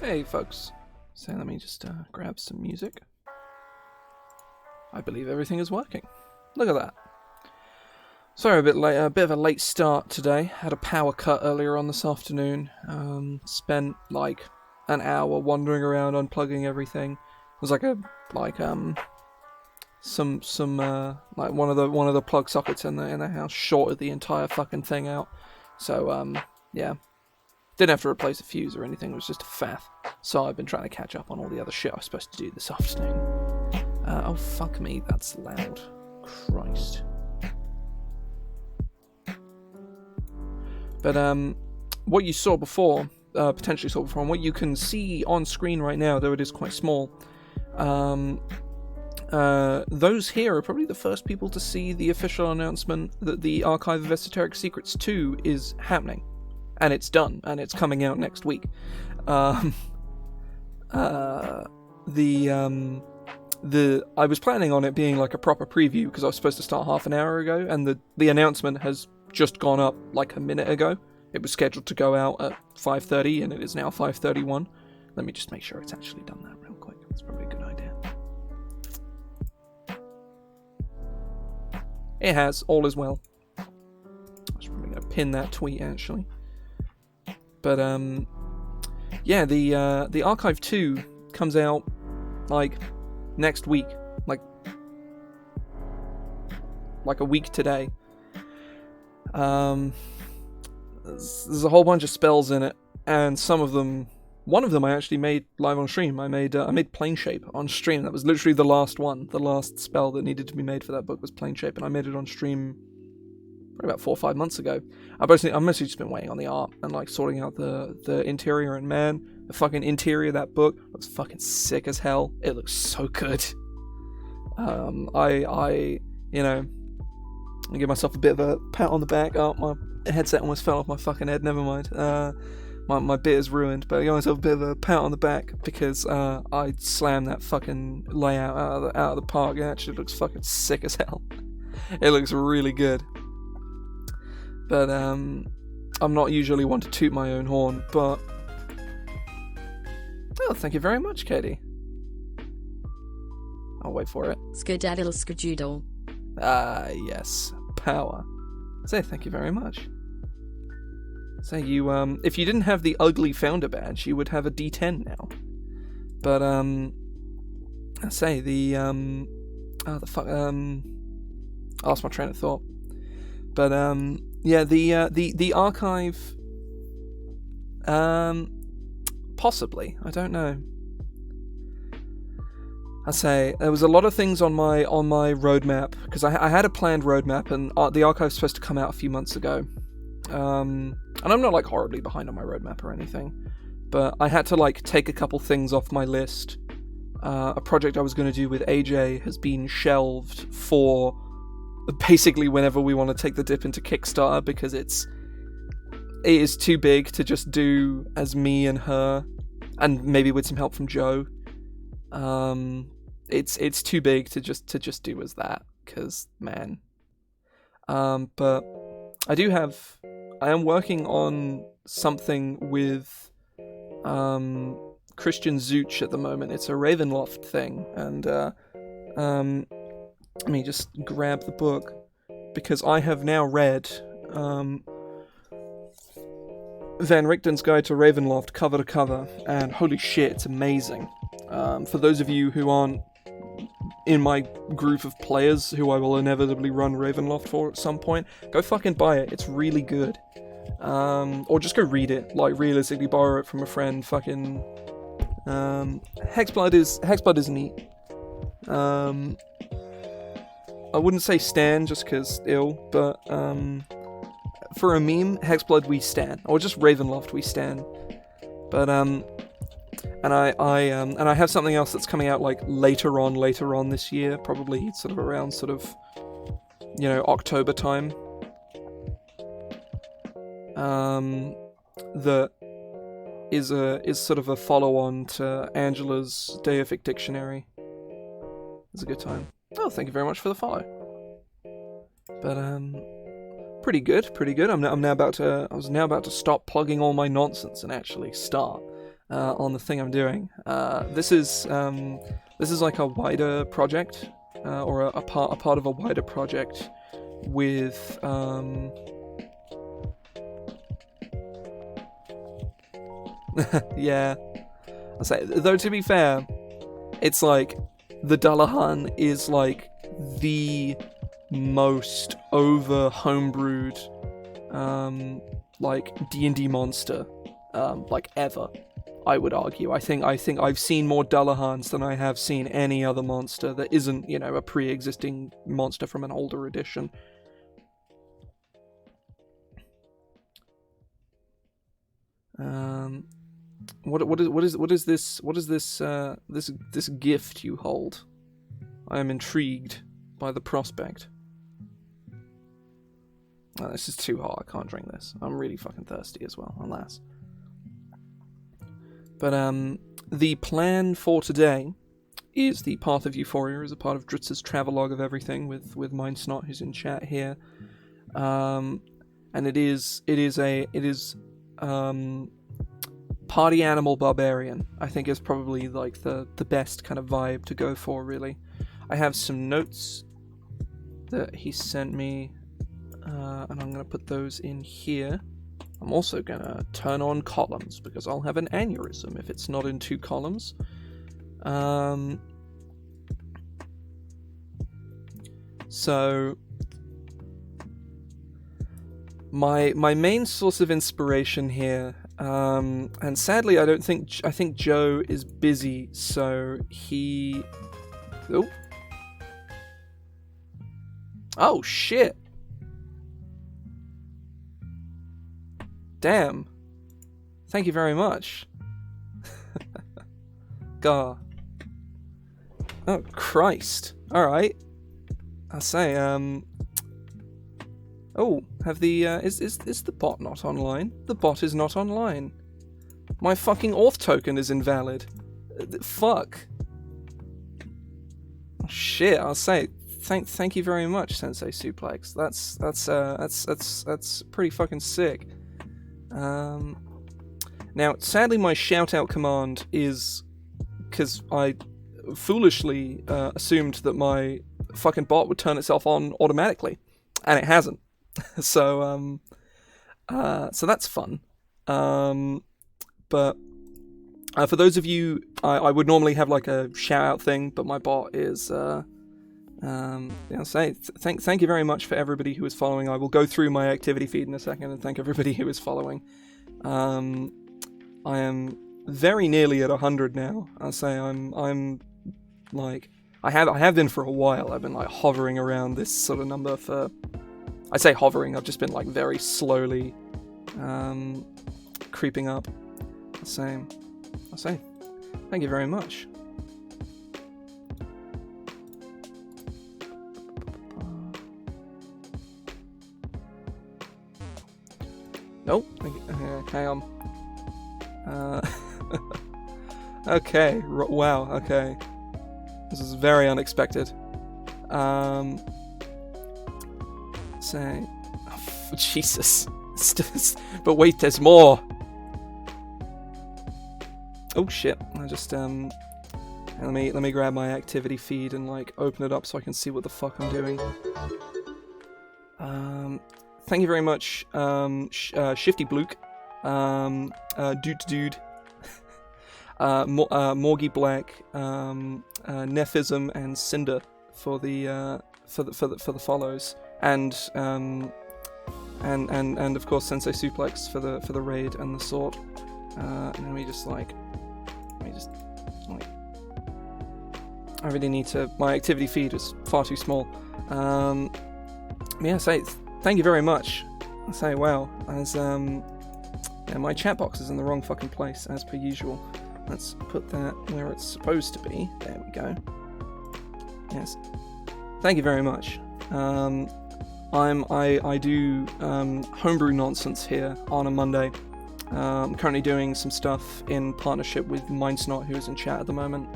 Hey folks, so let me just grab some music. I believe everything is working. Look at that. Sorry, a bit of a late start today. Had a power cut earlier on this afternoon. Spent like an hour wandering around unplugging everything. It was like one of the plug sockets in the house shorted the entire fucking thing out. So yeah. Didn't have to replace a fuse or anything, it was just a faff. So I've been trying to catch up on all the other shit I was supposed to do this afternoon. Oh fuck me, that's loud. Christ. But what you saw before, potentially saw before, and what you can see on screen right now, though it is quite small, those here are probably the first people to see the official announcement that the Archive of Esoteric Secrets 2 is happening. And it's done, and it's coming out next week. I was planning on it being like a proper preview because I was supposed to start half an hour ago, and the announcement has just gone up like a minute ago. It was scheduled to go out at 5:30, and it is now 5:31. Let me just make sure it's actually done that real quick. That's probably a good idea. It has. All is well. I was probably going to pin that tweet actually. But yeah, the Archive 2 comes out like next week, like a week today. There's a whole bunch of spells in it, and one of them I actually made live on stream. I made Plane Shape on stream. That was literally the last one. The last spell that needed to be made for that book was Plane Shape, and I made it on stream probably about 4 or 5 months ago. I've mostly just been waiting on the art and like sorting out the interior, and man, the fucking interior of that book looks fucking sick as hell. It looks so good. I give myself a bit of a pat on the back. Oh, my headset almost fell off my fucking head. Never mind. My bit is ruined, but I give myself a bit of a pat on the back because I slammed that fucking layout out of the park. It actually looks fucking sick as hell. It looks really good. But I'm not usually one to toot my own horn, but oh, thank you very much, Katie. I'll wait for it. Skedaddle skedoodle. Ah, yes, power. Say thank you very much. Say you if you didn't have the ugly founder badge, you would have a D10 now. But I say the I lost my train of thought. But yeah, the archive, possibly, I don't know. I say there was a lot of things on my roadmap because I had a planned roadmap, and the archive's supposed to come out a few months ago. And I'm not like horribly behind on my roadmap or anything, but I had to like take a couple things off my list. A project I was going to do with AJ has been shelved for basically whenever we want to take the dip into Kickstarter, because it is too big to just do as me and her, and maybe with some help from Joe. It's too big to just do as that, because man. But I am working on something with Christian Zuch at the moment. It's a Ravenloft thing, and let me just grab the book, because I have now read Van Richten's Guide to Ravenloft cover to cover, and holy shit, it's amazing. For those of you who aren't in my group of players who I will inevitably run Ravenloft for at some point, go fucking buy it, it's really good. Or just go read it, like realistically borrow it from a friend. Fucking Hexblood is neat. I wouldn't say stan just because ill, but for a meme, Hexblood we stan, or just Ravenloft we stan. But and I have something else that's coming out like later on this year, probably sort of around October time. That is sort of a follow-on to Angela's Deific Dictionary. It's a good time. Oh, thank you very much for the follow. But pretty good. I was now about to stop plugging all my nonsense and actually start. on the thing I'm doing. This is like a wider project, or a part of a wider project with yeah. I say, though, to be fair, it's like the Dullahan is like the most over homebrewed like D&D monster like ever, I would argue. I think I've seen more Dullahans than I have seen any other monster that isn't, you know, a pre-existing monster from an older edition. What is this gift you hold? I am intrigued by the prospect. Oh, this is too hot. I can't drink this. I'm really fucking thirsty as well, alas. But the plan for today is the Path of Euphoria as a part of Dritz's travelogue of everything with Mindsnot, who's in chat here. And it is Party Animal Barbarian, I think, is probably like the best kind of vibe to go for, really. I have some notes that he sent me, and I'm going to put those in here. I'm also going to turn on columns, because I'll have an aneurysm if it's not in 2 columns. So my main source of inspiration here, and sadly I think Joe is busy, so he... Oh shit. Damn. Thank you very much. Gah. Oh Christ. Alright. I say, oh, have the, is the bot not online? The bot is not online. My fucking auth token is invalid. Fuck. Oh, shit, I'll say, thank you very much, Sensei Suplex. That's pretty fucking sick. Now, sadly my shout-out command is, because I foolishly assumed that my fucking bot would turn itself on automatically, and it hasn't. So that's fun. But for those of you, I would normally have like a shout-out thing, but my bot is, thank you very much for everybody who is following. I will go through my activity feed in a second and thank everybody who is following. I am very nearly at 100 now. I'll say I'm like, I have been for a while. I've been like hovering around this sort of number for, I say hovering, I've just been like very slowly creeping up. I'll say thank you very much. Nope. Hang on. Okay. Wow. Okay. This is very unexpected. Say, oh, Jesus. But wait, there's more. Oh shit! I just let me grab my activity feed and like open it up so I can see what the fuck I'm doing. Thank you very much, Shifty Bluke, Dude, Morgie Black, Nephism, and Cinder for the follows, and of course Sensei Suplex for the raid and the sword. And let me just like, I really need to. My activity feed is far too small. Yeah, say. Thank you very much. I say, wow, as yeah, my chat box is in the wrong fucking place as per usual. Let's put that where it's supposed to be. There we go. Yes. Thank you very much. I do homebrew nonsense here on a Monday. I'm currently doing some stuff in partnership with Mindsnot, who is in chat at the moment.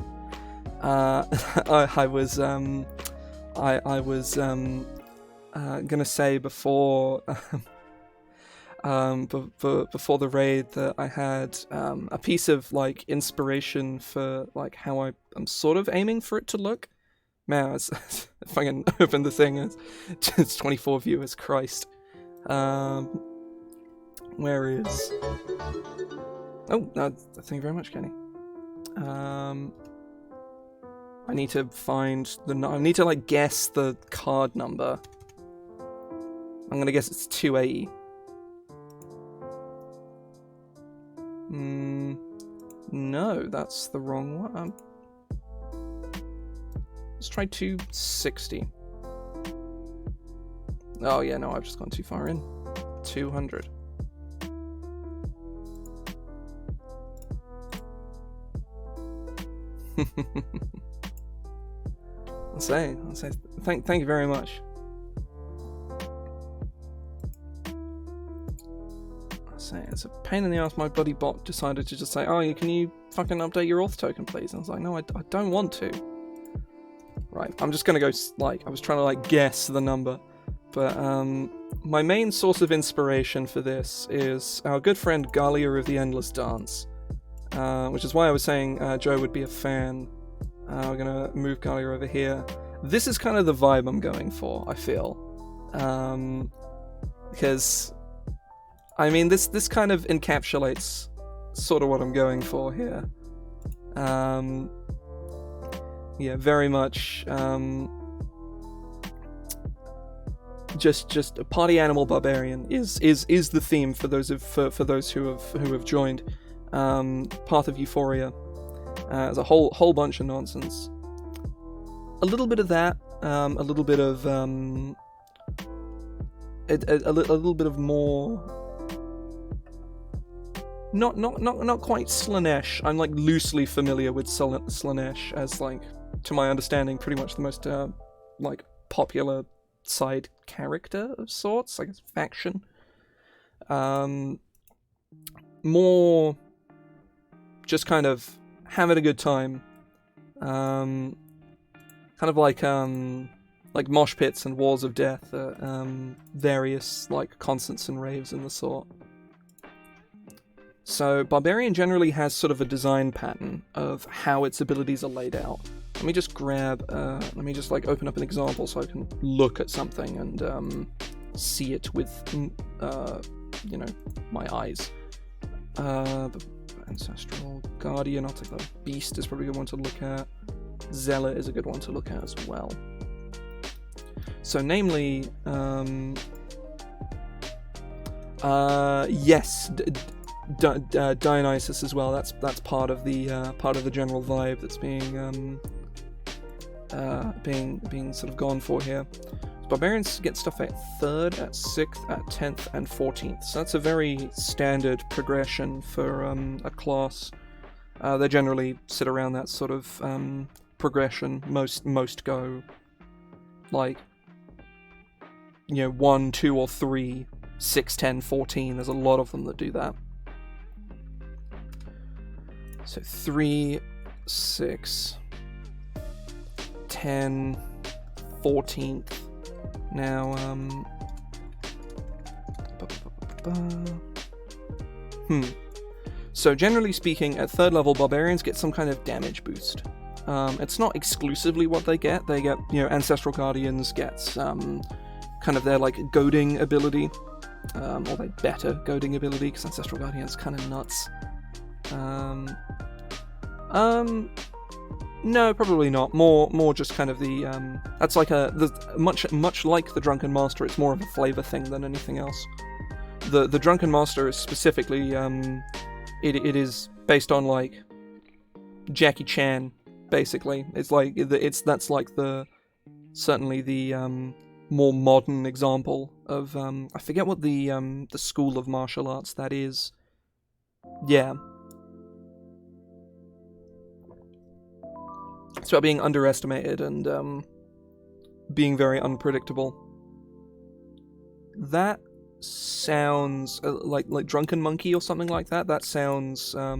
I was gonna say before before the raid that I had a piece of like inspiration for like how I'm sort of aiming for it to look. Man, if I can open the thing, it's 24 viewers. Christ. Where is? Oh, no, thank you very much, Kenny. I need to find I need to like guess the card number. I'm gonna guess it's 280. No, that's the wrong one. Let's try 260. Oh yeah, no, I've just gone too far in. 200. I'll say, thank you very much. It's a pain in the ass. My bloody bot decided to just say, "Oh, can you fucking update your auth token, please?" And I was like, "No, I don't want to." Right, I'm just gonna go like I was trying to like guess the number, but my main source of inspiration for this is our good friend Galia of the Endless Dance, which is why I was saying Joe would be a fan. We're gonna move Galia over here. This is kind of the vibe I'm going for. I feel, because. I mean, this kind of encapsulates sort of what I'm going for here. Yeah, very much just a party animal barbarian is the theme for those for those who have joined. Path of Euphoria. There's a whole bunch of nonsense. A little bit of that. A little bit of a little bit of more. Not quite Slanesh. I'm like loosely familiar with Slanesh as like, to my understanding, pretty much the most like popular side character of sorts, I guess faction. More just kind of having a good time. Kind of like mosh pits and walls of death, various like concerts and raves and the sort. So Barbarian generally has sort of a design pattern of how its abilities are laid out. Let me just like open up an example so I can look at something and see it with, you know, my eyes. Ancestral Guardian, I'll take that. Beast is probably a good one to look at. Zealot is a good one to look at as well. So namely, yes, Dionysus as well. That's part of the general vibe that's being sort of gone for here. Barbarians get stuff at 3rd, at 6th, at 10th, and 14th. So that's a very standard progression for a class. They generally sit around that sort of progression. Most go like, you know, 1, 2, or 3, 6, 10, 14. There's a lot of them that do that. So 3, 6, 10, 14th. Now, So generally speaking, at 3rd level, Barbarians get some kind of damage boost. It's not exclusively what they get. They get, you know, Ancestral Guardians gets kind of their like goading ability, or their better goading ability, because Ancestral Guardian's kind of nuts. No, probably not. More just kind of the that's like much like the Drunken Master. It's more of a flavor thing than anything else. The Drunken Master is specifically it is based on like Jackie Chan, basically. It's like that's like certainly the more modern example of I forget what the school of martial arts that is. Yeah. It's about being underestimated and being very unpredictable. That sounds like Drunken Monkey or something like that. That sounds I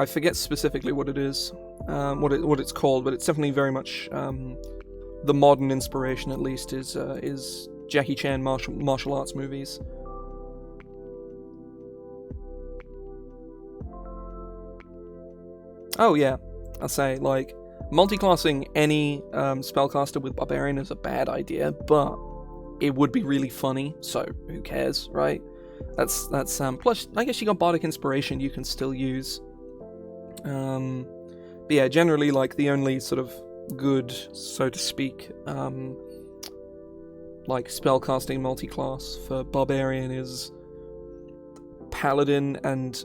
forget specifically what it is, what it's called, but it's definitely very much the modern inspiration, at least, is Jackie Chan martial arts movies. Oh yeah, I'll say, like, multi-classing any spellcaster with Barbarian is a bad idea, but it would be really funny, so who cares, right? That's plus, I guess you got Bardic Inspiration you can still use. But yeah, generally, like, the only sort of good, so to speak, like, spellcasting multi-class for Barbarian is Paladin and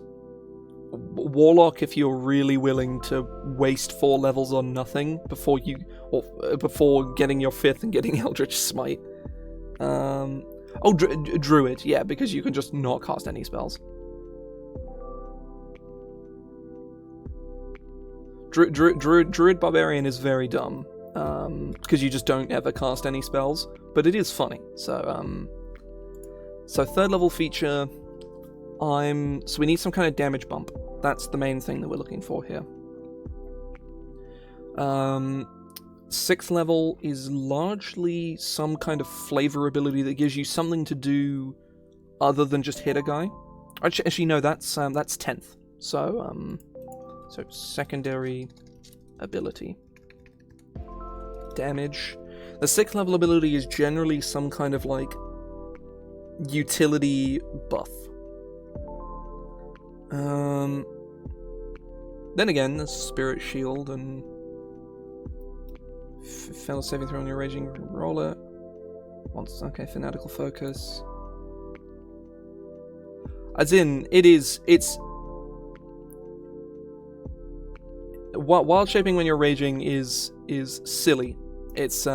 Warlock, if you're really willing to waste 4 levels on nothing before getting your 5th and getting Eldritch Smite. Druid, yeah, because you can just not cast any spells. Druid Barbarian is very dumb, because you just don't ever cast any spells, but it is funny. So 3rd level feature, so we need some kind of damage bump. That's the main thing that we're looking for here. 6th level is largely some kind of flavor ability that gives you something to do other than just hit a guy. Actually, no, that's 10th. So secondary ability. Damage. The 6th level ability is generally some kind of, like, utility buff. Then again, there's Spirit Shield and fail saving throw on your raging roller. Okay, Fanatical Focus. As in, it's wild shaping when you're raging is silly. It's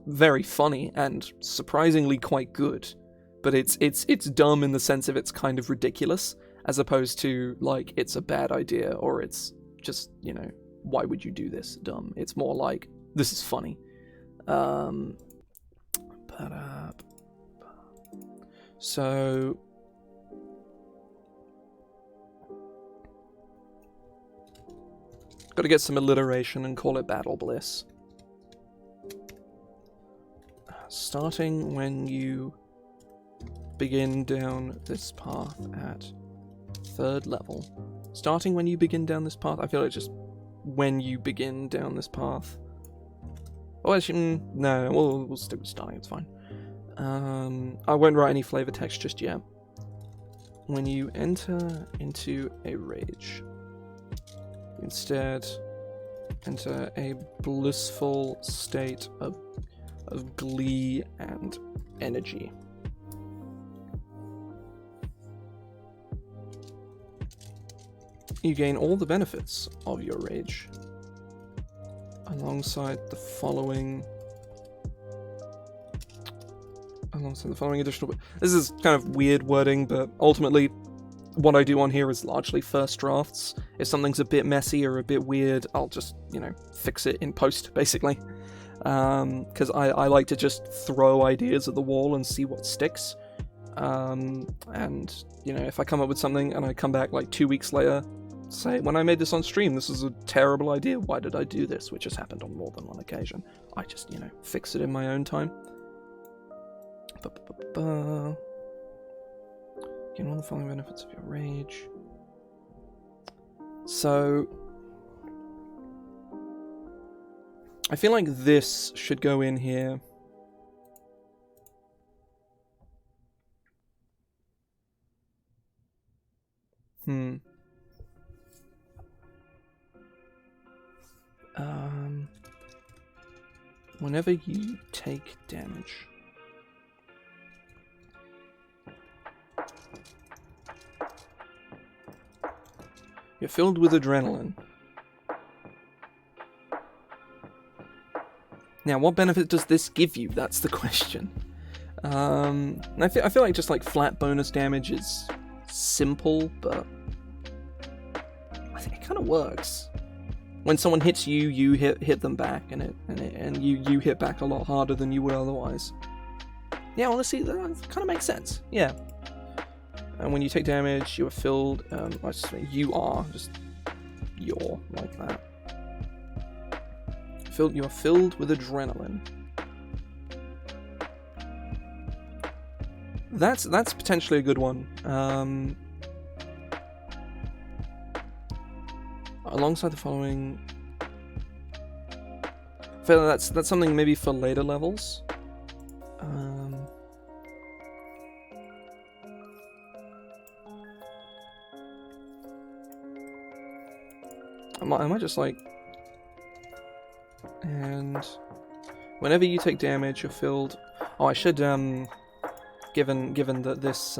very funny and surprisingly quite good, but it's dumb in the sense of it's kind of ridiculous, as opposed to, like, it's a bad idea, or it's just, you know, why would you do this? Dumb. It's more like, this is funny. So got to get some alliteration and call it Battle Bliss. Starting when you begin down this path at 3rd level. Starting when you begin down this path? I feel like just when you begin down this path. Oh, actually, no, we'll stick with starting, it's fine. I won't write any flavor text just yet. When you enter into a rage, instead enter a blissful state of glee and energy. You gain all the benefits of your rage alongside the following additional. This is kind of weird wording, but ultimately what I do on here is largely first drafts. If something's a bit messy or a bit weird, I'll just, you know, fix it in post, basically. Because I like to just throw ideas at the wall and see what sticks. And, you know, if I come up with something and I come back like 2 weeks later, say, when I made this on stream, this is a terrible idea, why did I do this? Which has happened on more than one occasion. I just, you know, fix it in my own time. Gain all the following benefits of your rage. So I feel like this should go in here. Whenever you take damage, you're filled with adrenaline. Now, what benefit does this give you? That's the question. I feel like just like flat bonus damage is simple, but I think it kind of works. When someone hits you, you hit them back, and you hit back a lot harder than you would otherwise. Yeah, honestly, that kind of makes sense. Yeah. And when you take damage, you are filled. You're like that. You are filled with adrenaline. That's potentially a good one. Alongside the following, I feel like that's something maybe for later levels. I might just like, and whenever you take damage, you're filled. Oh, I should given that this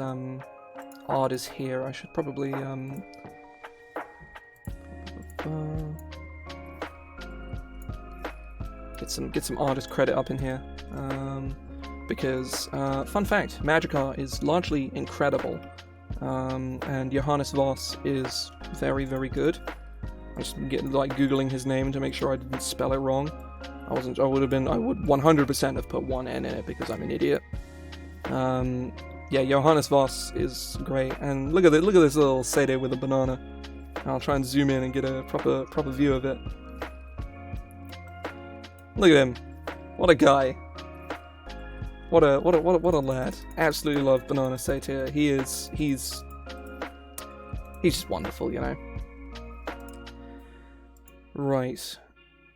art is here, I should probably get some artist credit up in here, because fun fact, magic art is largely incredible, and Johannes Voss is very, very good. I just like googling his name to make sure I didn't spell it wrong. I would 100% have put one N in it because I'm an idiot. Yeah, Johannes Voss is great, and look at this little sede with a banana. I'll try and zoom in and get a proper view of it. Look at him, what a guy! What a lad! Absolutely love Banana Satyr. He's just wonderful, you know. Right.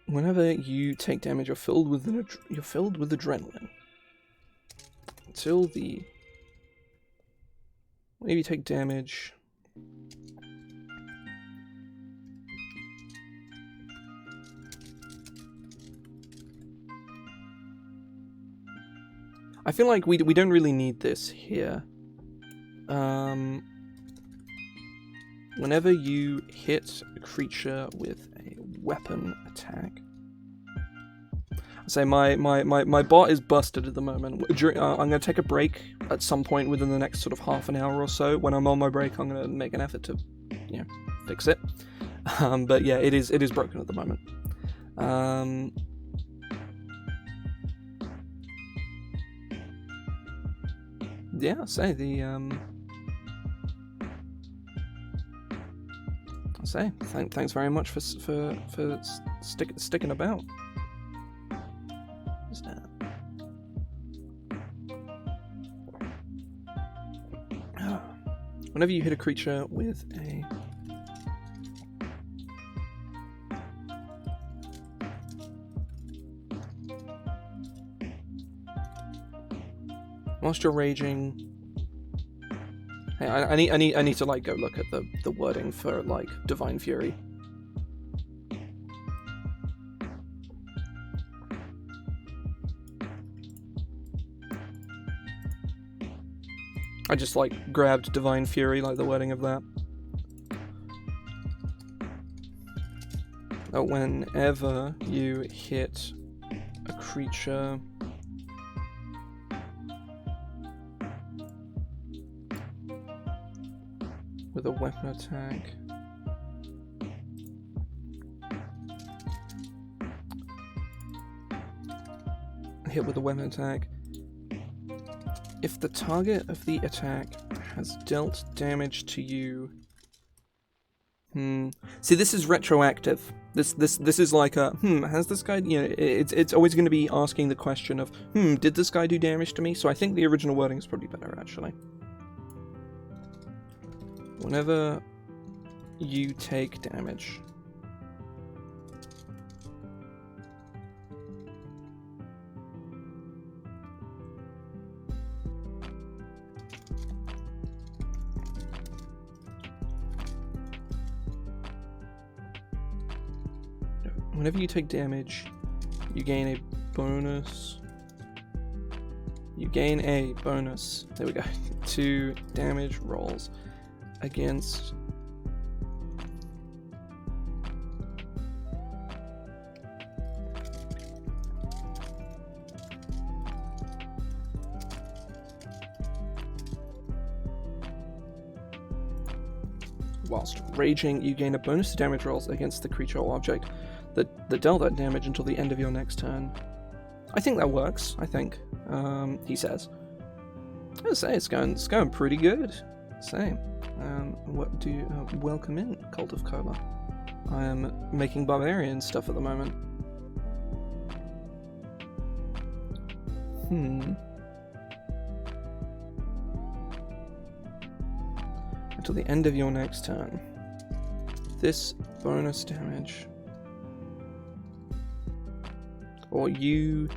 Whenever you take damage, you're filled with adrenaline. Until the... Whenever you take damage... I feel like we don't really need this here. Whenever you hit a creature with a weapon attack, I say my bot is busted at the moment. I'm going to take a break at some point within the next sort of half an hour or so. When I'm on my break, I'm going to make an effort to, you know, fix it. But yeah, it is broken at the moment. Yeah, say the thanks very much for sticking about. What's that? Whenever you hit a creature with a whilst you're raging, hey, I need to like go look at the wording for like Divine Fury. I just like grabbed Divine Fury, like the wording of that. Whenever you hit a creature with a weapon attack, hit with a weapon attack, if the target of the attack has dealt damage to you. See, this is retroactive. This is like a has this guy, you know, it's always going to be asking the question of did this guy do damage to me? So I think the original wording is probably better actually. Whenever you take damage, you gain a bonus. There we go. 2 damage rolls against whilst raging, you gain a bonus to damage rolls against the creature or object that dealt that damage until the end of your next turn. I think that works. I think he says. I would say it's going pretty good. Same. What do you welcome in, Cult of Cola? I am making Barbarian stuff at the moment. until the end of your next turn. This bonus damage, or you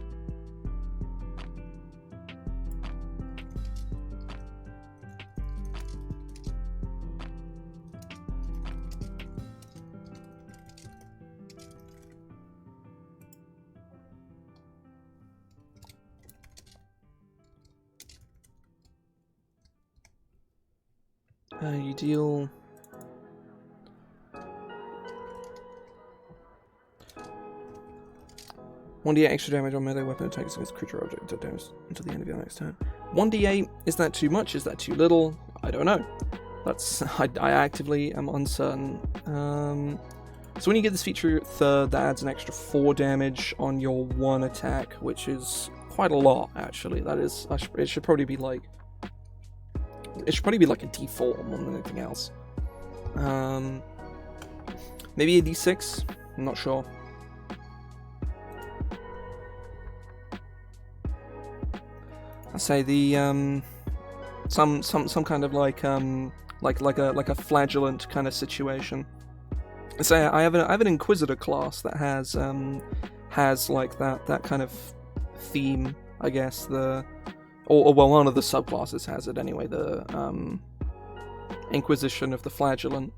you deal 1d8 extra damage on melee weapon attacks against creature object damage until the end of your next turn. 1d8, is that too much? Is that too little? I don't know. I actively am uncertain. So when you get this feature third, that adds an extra 4 damage on your one attack, which is quite a lot, actually. That is, it should probably be like a d4 more than anything else. Maybe a d6. I'm not sure. I say the some kind of like a flagellant kind of situation. I say I have an Inquisitor class that has like that kind of theme, I guess. Well, one of the subclasses has it anyway. The Inquisition of the Flagellant.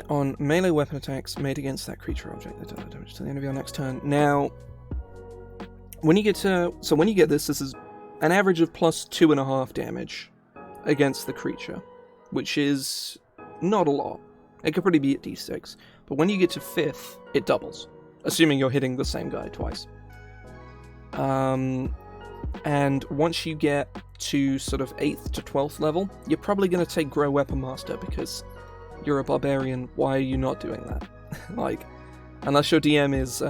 On melee weapon attacks made against that creature object, they do that damage to the end of your next turn. Now, when you get this is an average of plus 2.5 damage against the creature, which is not a lot. It could probably be at d6, but when you get to 5th, it doubles, assuming you're hitting the same guy twice. And once you get to sort of 8th to 12th level, you're probably going to take Grow Weapon Master, because you're a barbarian. Why are you not doing that? Like, unless your DM is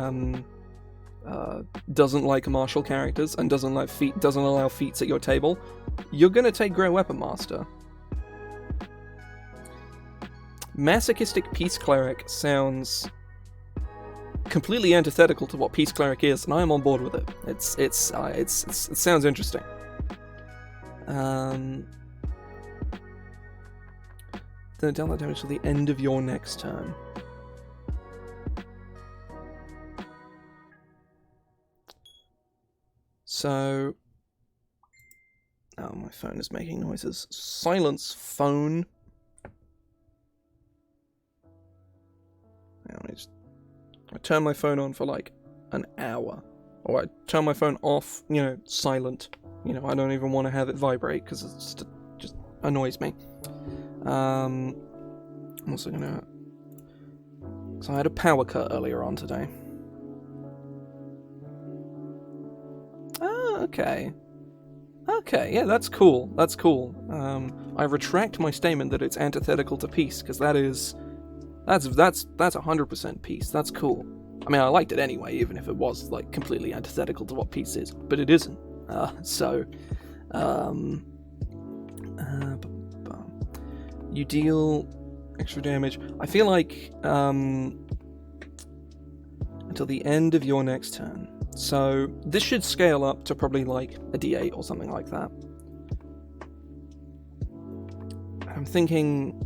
doesn't like martial characters and doesn't allow feats at your table, you're gonna take Grow Weapon Master. Masochistic Peace Cleric sounds completely antithetical to what Peace Cleric is, and I am on board with it. It sounds interesting. Then deal that damage to the end of your next turn. So, oh, my phone is making noises. Silence phone. I turn my phone on for like an hour, or I turn my phone off, silent. I don't even want to have it vibrate because it just annoys me. I'm also gonna... So I had a power cut earlier on today. Oh, okay. Okay, yeah, that's cool. That's cool. I retract my statement that it's antithetical to peace, because that's 100% peace. That's cool. I mean, I liked it anyway, even if it was like completely antithetical to what peace is, but it isn't. You deal extra damage. I feel like until the end of your next turn. So this should scale up to probably like a d8 or something like that. I'm thinking...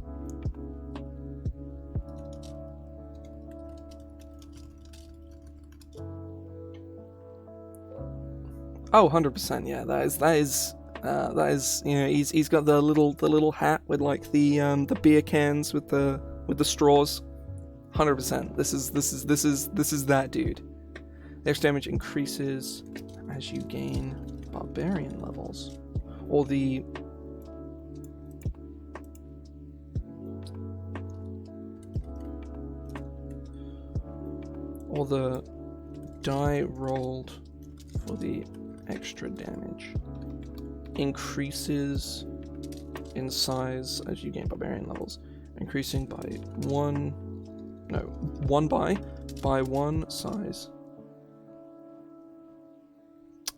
Oh, 100%, yeah, that is he's got the little hat with like the beer cans with the straws. 100%. This is that dude. Their damage increases as you gain barbarian levels, or the die rolled for the extra damage increases in size as you gain barbarian levels, increasing by one size.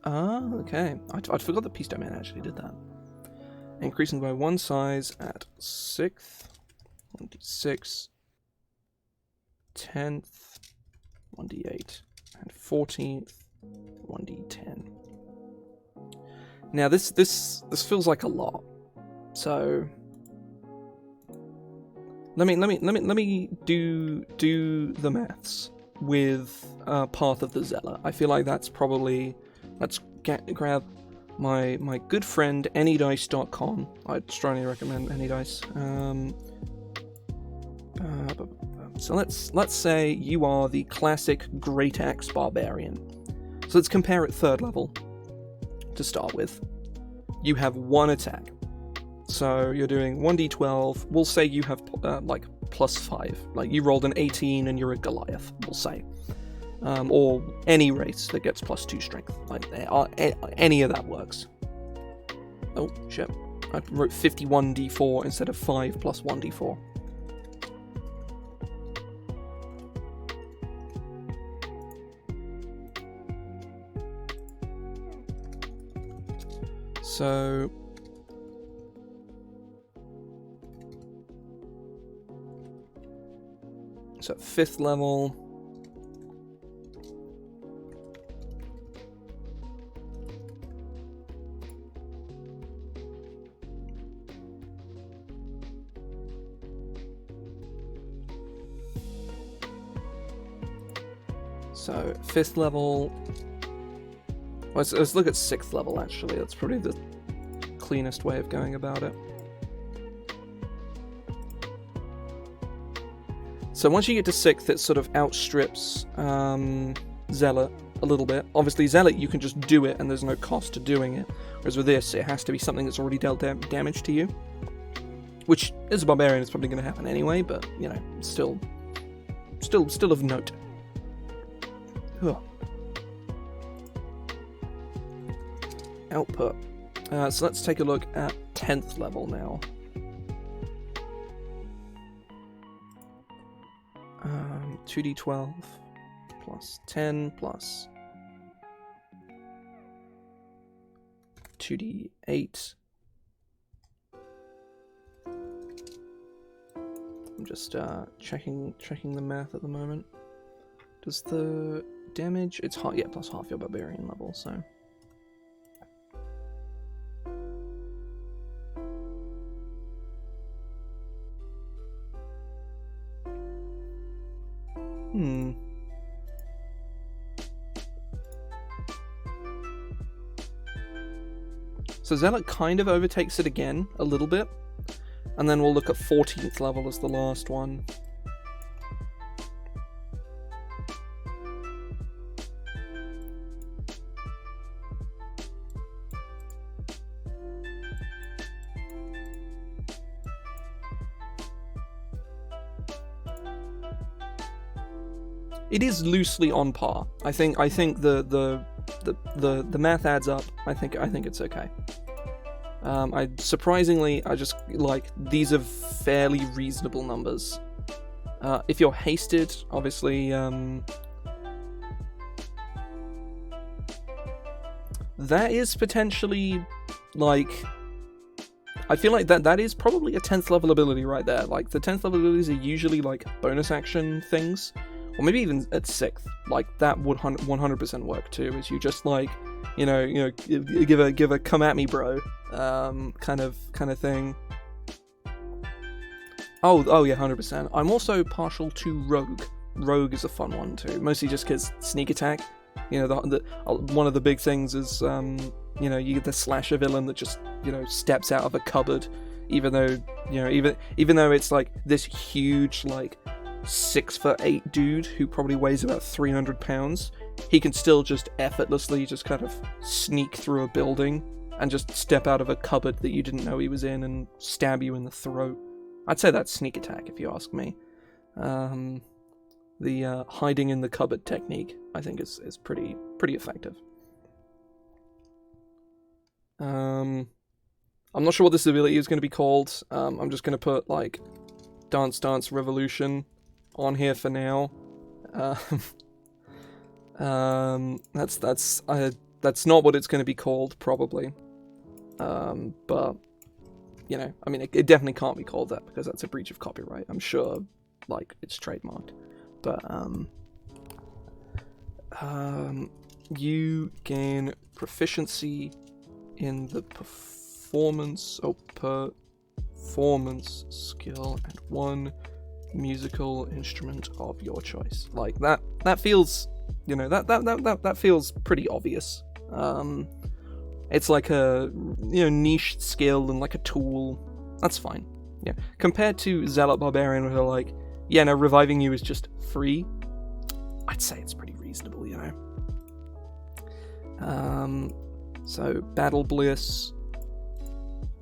Ah, okay. I'd forgot that Peace Domain actually did that. Increasing by one size at 6th, 1d6, 10th, 1d8, and 14th, 1d10. Now this feels like a lot. So let me do the maths with Path of the Zealot. I feel like that's probably, let's grab my good friend anydice.com. I'd strongly recommend Anydice. So let's say you are the classic Great Axe Barbarian. So let's compare it 3rd level to start with. You have 1 attack. So you're doing 1d12. We'll say you have like +5. Like you rolled an 18 and you're a Goliath, we'll say. Or any race that gets +2 strength. Like any of that works. Oh shit! I wrote 51d4 instead of 5 plus 1d4. So at 5th level. So 5th level. Well, let's look at 6th level actually. That's probably the cleanest way of going about it. So once you get to 6th, it sort of outstrips Zealot a little bit. Obviously, Zealot, you can just do it, and there's no cost to doing it. Whereas with this, it has to be something that's already dealt damage to you. Which, as a Barbarian, is probably going to happen anyway, but, you know, still of note. Ugh. Output. So let's take a look at 10th level now. 2d12 plus 10 plus 2d8. I'm just checking the math at the moment. Does the damage? It's half, yeah, plus half your Barbarian level, so. So Zealot kind of overtakes it again, a little bit. And then we'll look at 14th level as the last one. It is loosely on par. I think the math adds up. I think it's okay. Surprisingly, I just like these are fairly reasonable numbers. If you're hasted, obviously, that is potentially like. I feel like that is probably a 10th level ability right there. Like the 10th level abilities are usually like bonus action things. Or maybe even at 6th, like that would 100% work too. Is you just like, you know, give a come at me, bro, kind of thing. Oh yeah, 100%. I'm also partial to Rogue. Rogue is a fun one too, mostly just because sneak attack. You know, the one of the big things is you know, you get the slasher villain that just, you know, steps out of a cupboard, even though, you know, even though it's like this huge like 6'8" dude who probably weighs about 300 pounds, he can still just effortlessly just kind of sneak through a building and just step out of a cupboard that you didn't know he was in and stab you in the throat. I'd say that's sneak attack if you ask me. The hiding in the cupboard technique, I think, is pretty effective. I'm not sure what this ability is going to be called. I'm just going to put like Dance Dance Revolution on here for now. That's not what it's going to be called, probably. But you know, I mean, it definitely can't be called that because that's a breach of copyright. I'm sure, like, it's trademarked. But You gain proficiency in the performance skill and one musical instrument of your choice. Like that feels, you know, that feels pretty obvious. It's like a, you know, niche skill and like a tool. That's fine. Yeah. Compared to Zealot Barbarian, where they're like, yeah, no, reviving you is just free. I'd say it's pretty reasonable, you know. So Battle Bliss.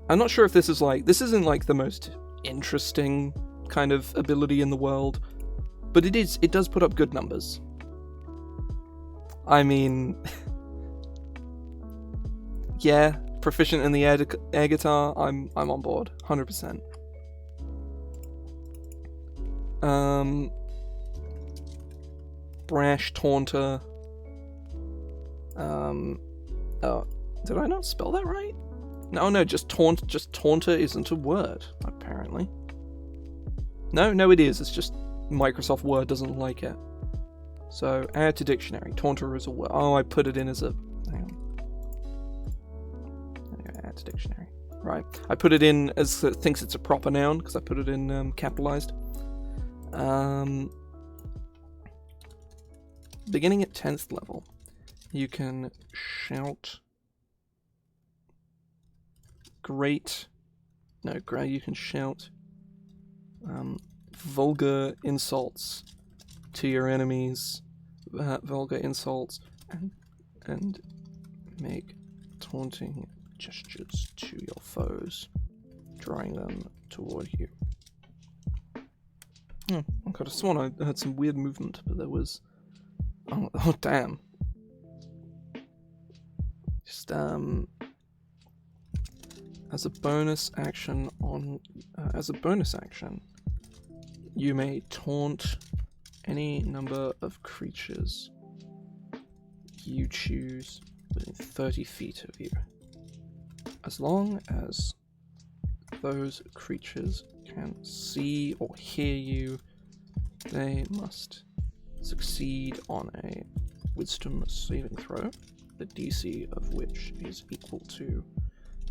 I'm not sure if this isn't like the most interesting kind of ability in the world, but it does put up good numbers. I mean, yeah, proficient in the air guitar, I'm on board, 100%. Brash Taunter. Oh, did I not spell that right? No, just Taunter isn't a word, apparently. No, it is. It's just Microsoft Word doesn't like it. So, add to dictionary. Taunter is a word. Oh, I put it in as a... Hang on. Anyway, add to dictionary. Right. I put it in as it thinks it's a proper noun, because I put it in capitalized. Beginning at 10th level, you can shout... you can shout vulgar insults to your enemies, vulgar insults, and make taunting gestures to your foes, drawing them toward you. I could have sworn I heard some weird movement, but there was... Oh damn. Just, as a bonus action, you may taunt any number of creatures you choose within 30 feet of you. As long as those creatures can see or hear you, they must succeed on a wisdom saving throw, the DC of which is equal to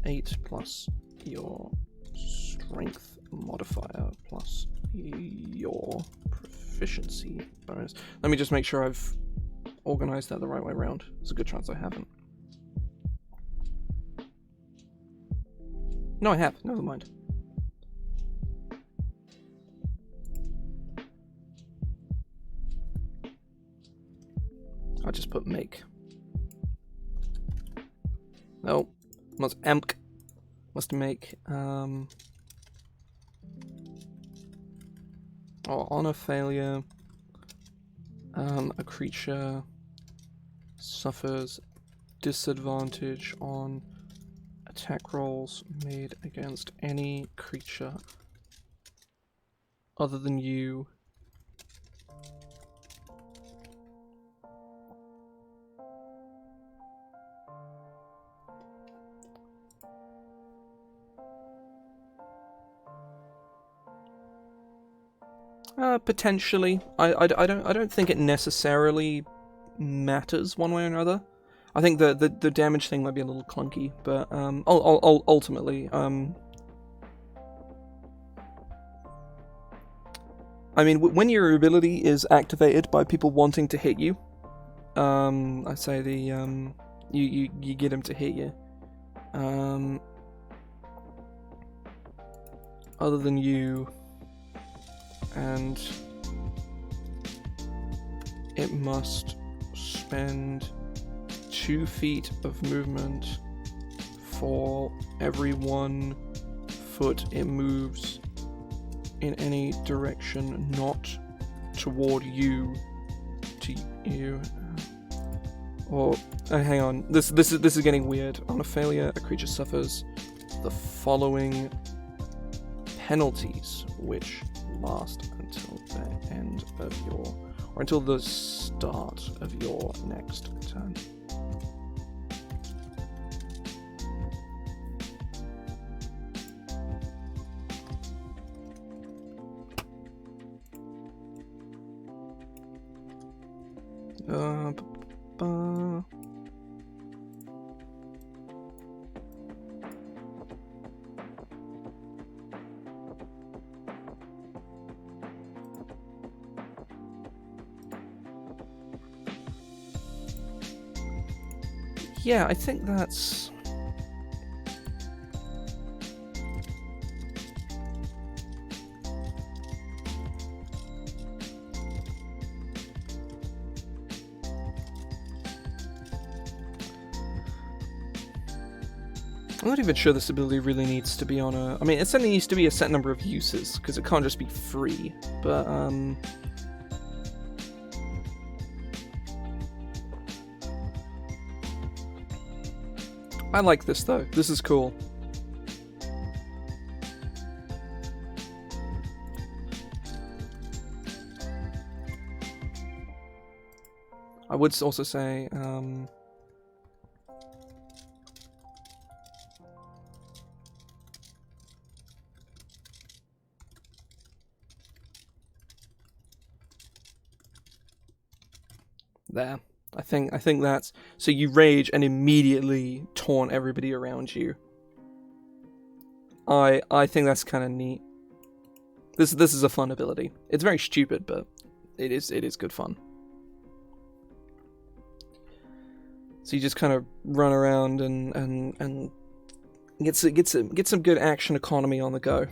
8 plus your strength modifier plus your proficiency bonus. Let me just make sure I've organized that the right way around. There's a good chance I haven't. No, I have. Never mind. I'll just put make. No. Must make on a failure, a creature suffers disadvantage on attack rolls made against any creature other than you. Potentially. I don't think it necessarily matters one way or another. I think the damage thing might be a little clunky, but ultimately, I mean, when your ability is activated by people wanting to hit you, I say you get them to hit you. Other than you. And it must spend 2 feet of movement for every 1 foot it moves in any direction not toward you. To you. Or hang on, this is getting weird. On a failure, a creature suffers the following penalties, which last until the end of until the start of your next turn. ba. Yeah, I think that's... I'm not even sure this ability really needs to be on a... I mean, it certainly needs to be a set number of uses, because it can't just be free, but, I like this, though. This is cool. I would also say, there. I think that's... So you rage and immediately taunt everybody around you. I think that's kind of neat. This is a fun ability. It's very stupid, but it is good fun. So you just kind of run around and get some good action economy on the go.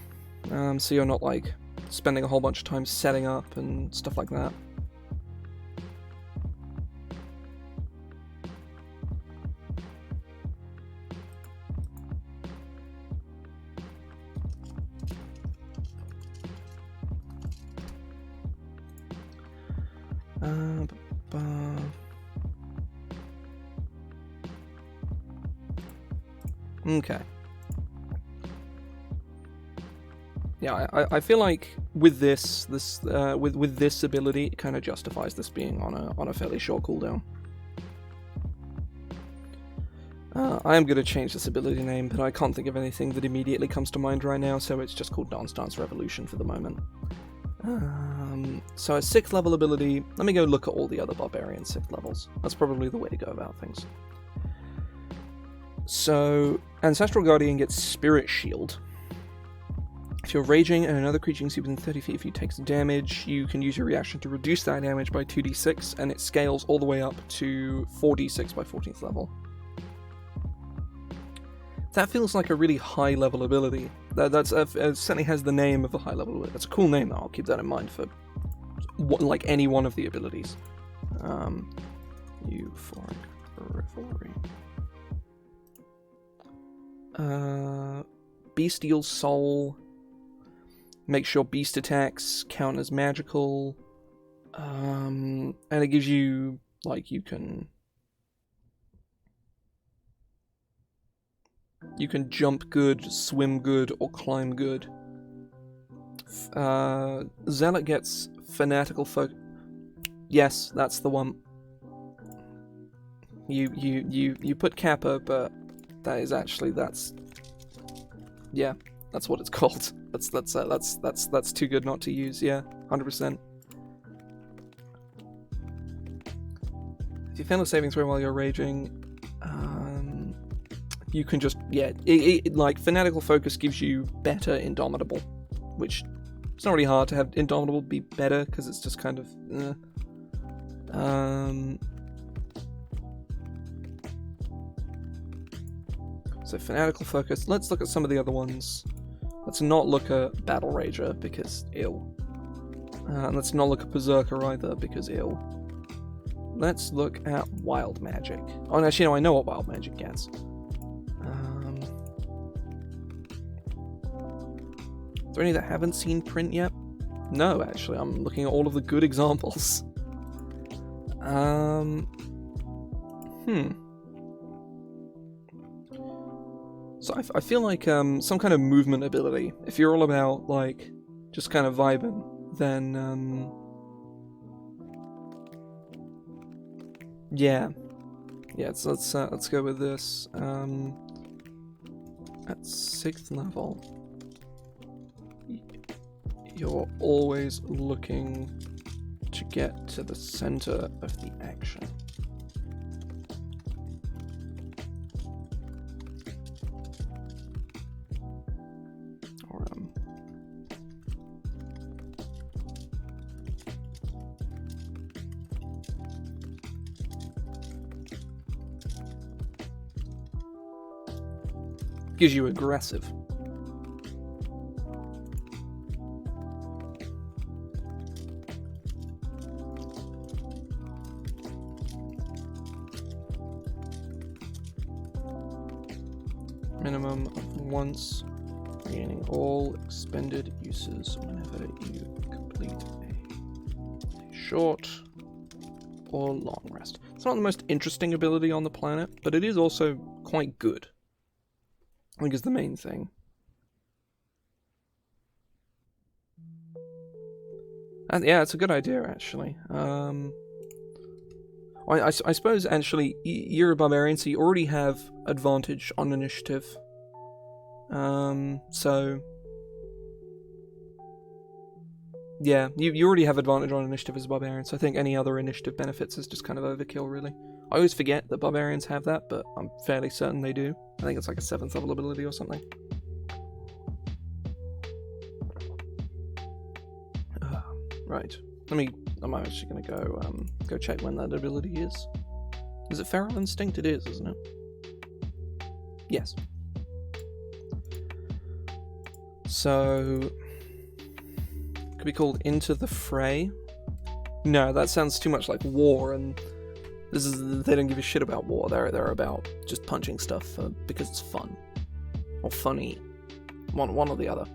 So you're not like spending a whole bunch of time setting up and stuff like that. Okay. Yeah, I feel like with this ability, it kind of justifies this being on a fairly short cooldown. I am going to change this ability name, but I can't think of anything that immediately comes to mind right now, so it's just called Dance Dance Revolution for the moment. So a 6th level ability, let me go look at all the other Barbarian 6th levels. That's probably the way to go about things. So, Ancestral Guardian gets Spirit Shield. If you're raging and another creature moves within 30 feet, if you take damage, you can use your reaction to reduce that damage by 2d6, and it scales all the way up to 4d6 by 14th level. That feels like a really high level ability. It certainly has the name of a high level ability. That's a cool name, though. I'll keep that in mind for like any one of the abilities. Euphoria. Bestial Soul. Make sure beast attacks count as magical. And it gives you, like, you can jump good, swim good, or climb good. Zealot gets Fanatical Focus. Yes, that's the one. You put Kappa, but that is actually yeah, that's what it's called. That's too good not to use. Yeah, 100%. If you fail a saving throw while you're raging, you can just, yeah, like, Fanatical Focus gives you better Indomitable, which it's not really hard to have Indomitable be better, because it's just kind of, So Fanatical Focus, let's look at some of the other ones. Let's not look at Battle Rager, because ill. And let's not look at Berserker either, because ill. Let's look at Wild Magic. Oh, actually, no, I know what Wild Magic gets. Is there any that haven't seen print yet? No, actually, I'm looking at all of the good examples. So I feel like some kind of movement ability. If you're all about, like, just kind of vibing, then yeah, so let's go with this. At 6th level, you're always looking to get to the center of the action. Gives you aggressive. Minimum of once, regaining all expended uses whenever you complete a short or long rest. It's not the most interesting ability on the planet, but it is also quite good. I think is the main thing. And yeah, it's a good idea, actually. I suppose, actually, you're a barbarian, so you already have advantage on initiative. So... yeah, you already have advantage on initiative as a barbarian, so I think any other initiative benefits is just kind of overkill, really. I always forget that barbarians have that, but I'm fairly certain they do. I think it's like a 7th level ability or something. Right. I'm actually gonna go check when that ability is. Is it Feral Instinct? It is, isn't it? Yes. So... could be called Into the Fray. No, that sounds too much like war, and they don't give a shit about war. They're about just punching stuff because it's fun. Or funny. One or the other.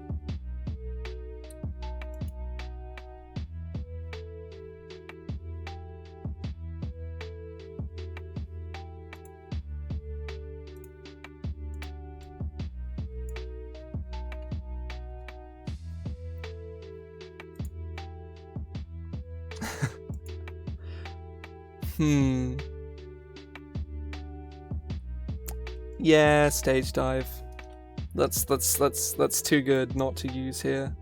Yeah, stage dive. That's too good not to use here.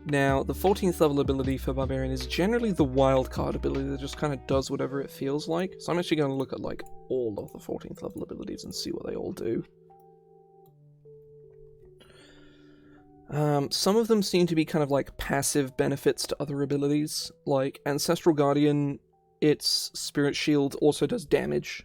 Now, the 14th level ability for Barbarian is generally the wildcard ability that just kind of does whatever it feels like. So I'm actually going to look at like all of the 14th level abilities and see what they all do. Some of them seem to be kind of like passive benefits to other abilities, like Ancestral Guardian. Its Spirit Shield also does damage.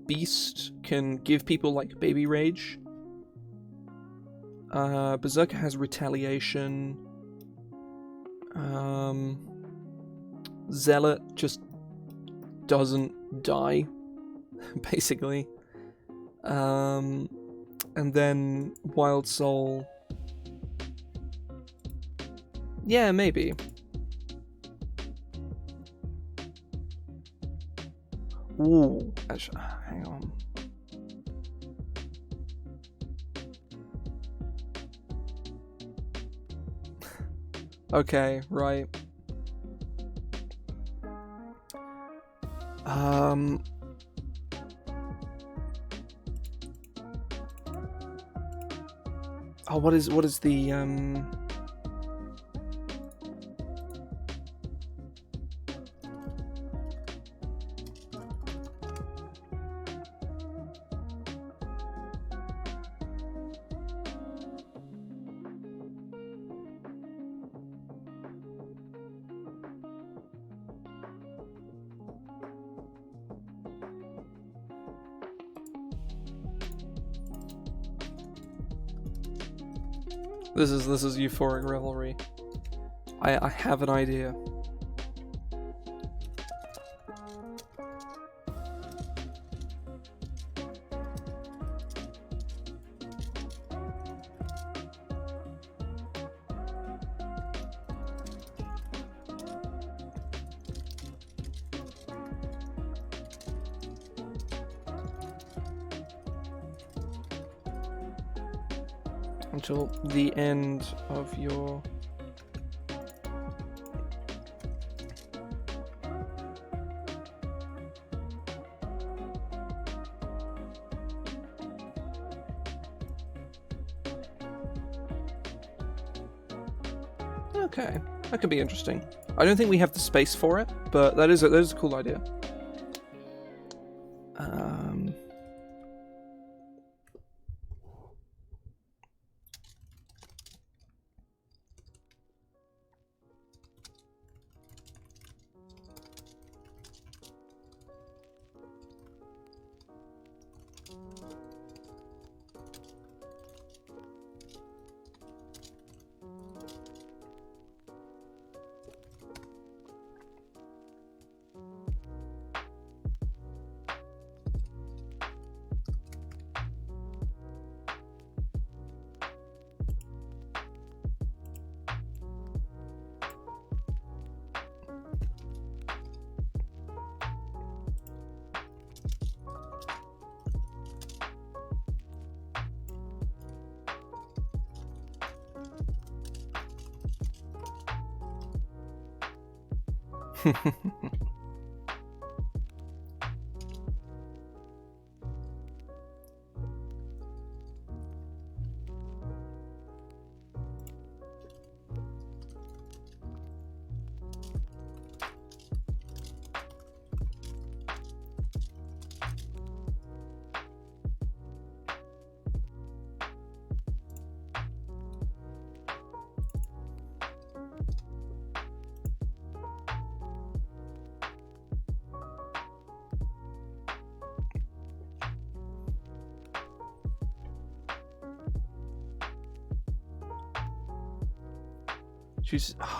Beast can give people like baby rage. Berserker has retaliation. Zealot just doesn't die, basically. And then Wild Soul. Yeah, maybe. Ooh, actually, hang on. Okay, right. Oh, what is the This is Euphoric Revelry. I have an idea. Until the end of your... Okay, that could be interesting. I don't think we have the space for it, but that is a cool idea.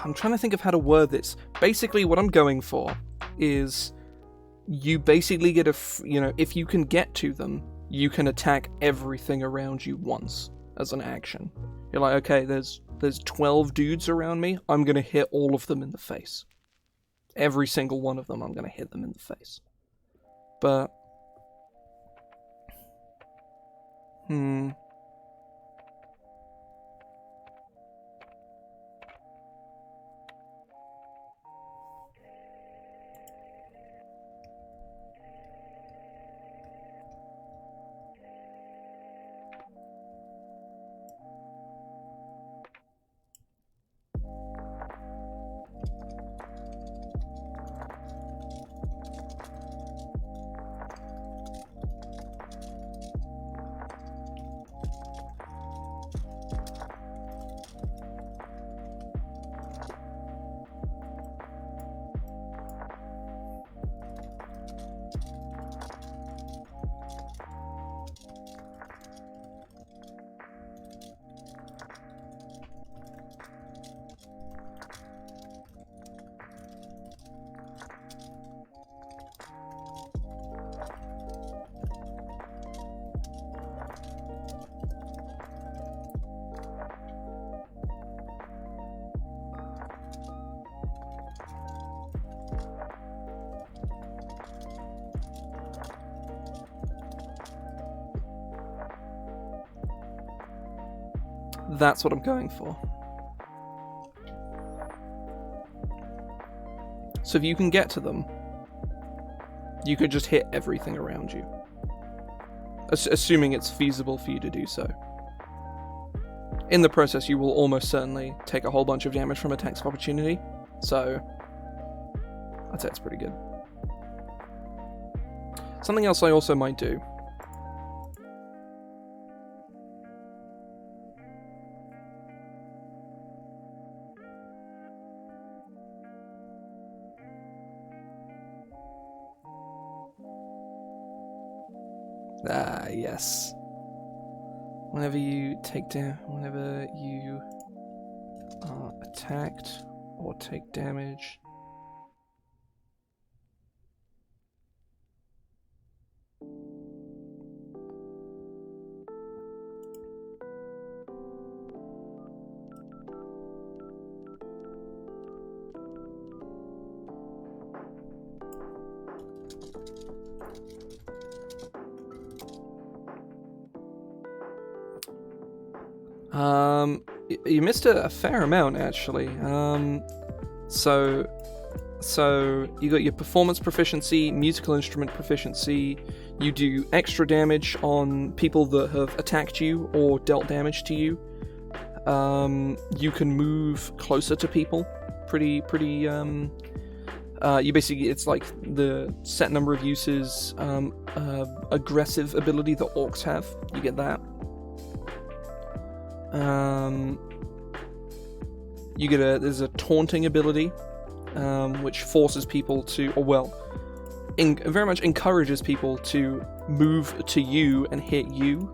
I'm trying to think of how to word this. Basically, what I'm going for is you basically get if you can get to them, you can attack everything around you once as an action. You're like, okay, there's 12 dudes around me. I'm gonna hit all of them in the face. Every single one of them, I'm gonna hit them in the face. But that's what I'm going for. So if you can get to them, you could just hit everything around you. Assuming it's feasible for you to do so. In the process, you will almost certainly take a whole bunch of damage from attacks of opportunity, so I'd say it's pretty good. Something else I also might do. Yes. Whenever you are attacked or take damage, you missed a fair amount, actually. So you got your performance proficiency, musical instrument proficiency. You do extra damage on people that have attacked you or dealt damage to you. You can move closer to people. You basically, it's like the set number of uses. Aggressive ability that orcs have. You get that. There's a taunting ability, which forces people to, very much encourages people to move to you and hit you.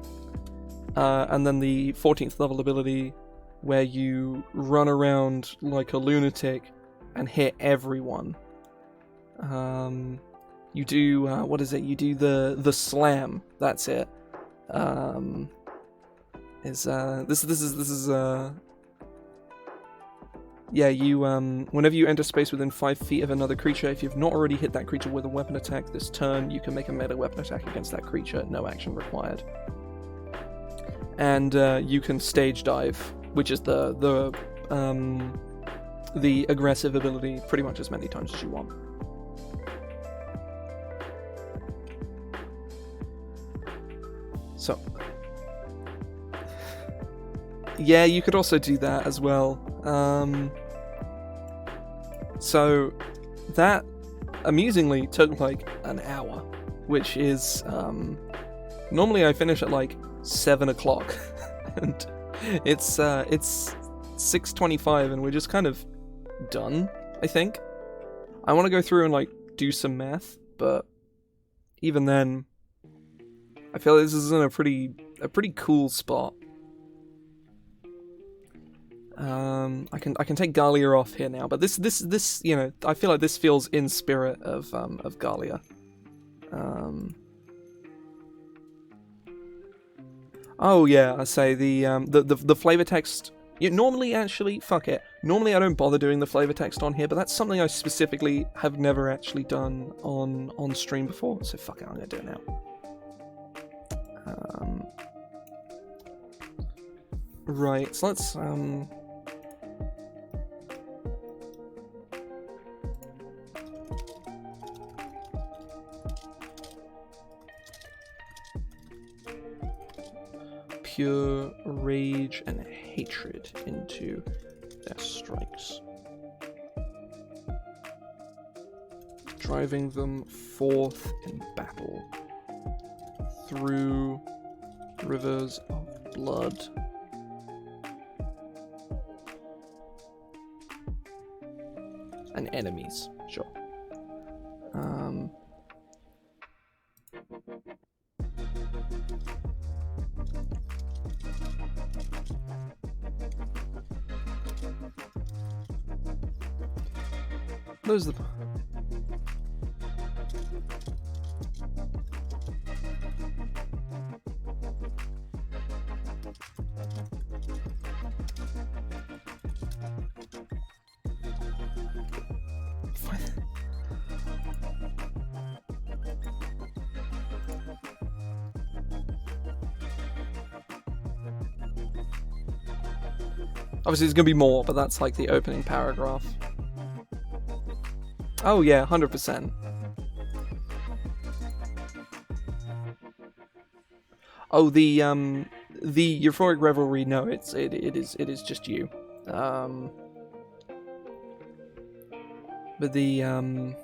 And then the 14th level ability, where you run around like a lunatic and hit everyone. You do, You do the slam. That's it. Whenever you enter space within 5 feet of another creature, if you've not already hit that creature with a weapon attack this turn, you can make a melee weapon attack against that creature, no action required. And you can stage dive, which is the the aggressive ability pretty much as many times as you want. So, yeah, you could also do that as well. So that amusingly took like an hour, which is normally I finish at like 7 o'clock, and it's 6:25, and we're just kind of done. I think I want to go through and like do some math, but even then, I feel like this is in a pretty cool spot. I can take Galia off here now, but this you know, I feel like this feels in spirit of Galia. Oh yeah, I say the flavor text. Normally, actually, fuck it. Normally, I don't bother doing the flavor text on here, but that's something I specifically have never actually done on stream before. So fuck it, I'm gonna do it now. Right, so let's pure rage and hatred into their strikes, driving them forth in battle through rivers of blood. And enemies, sure. Those are the... Obviously, there's going to be more, but that's like the opening paragraph. Oh yeah, 100%. Oh, the euphoric revelry. No, it is just you. But the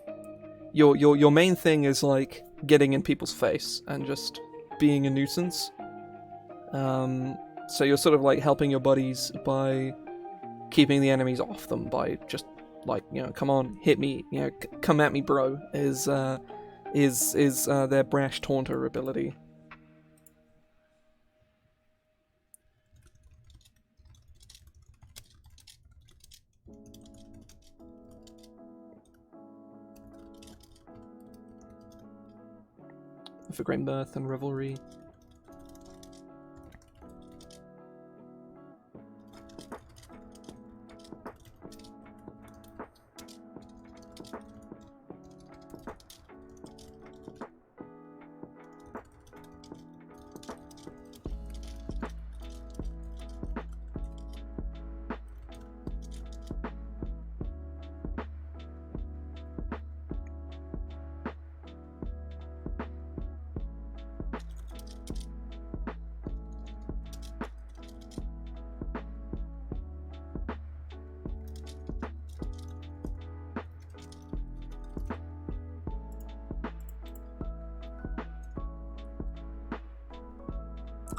your main thing is like getting in people's face and just being a nuisance. So you're sort of like helping your buddies by keeping the enemies off them by just like, you know, come on, hit me, you know, come at me, bro, is their brash taunter ability. For Great Mirth and Revelry.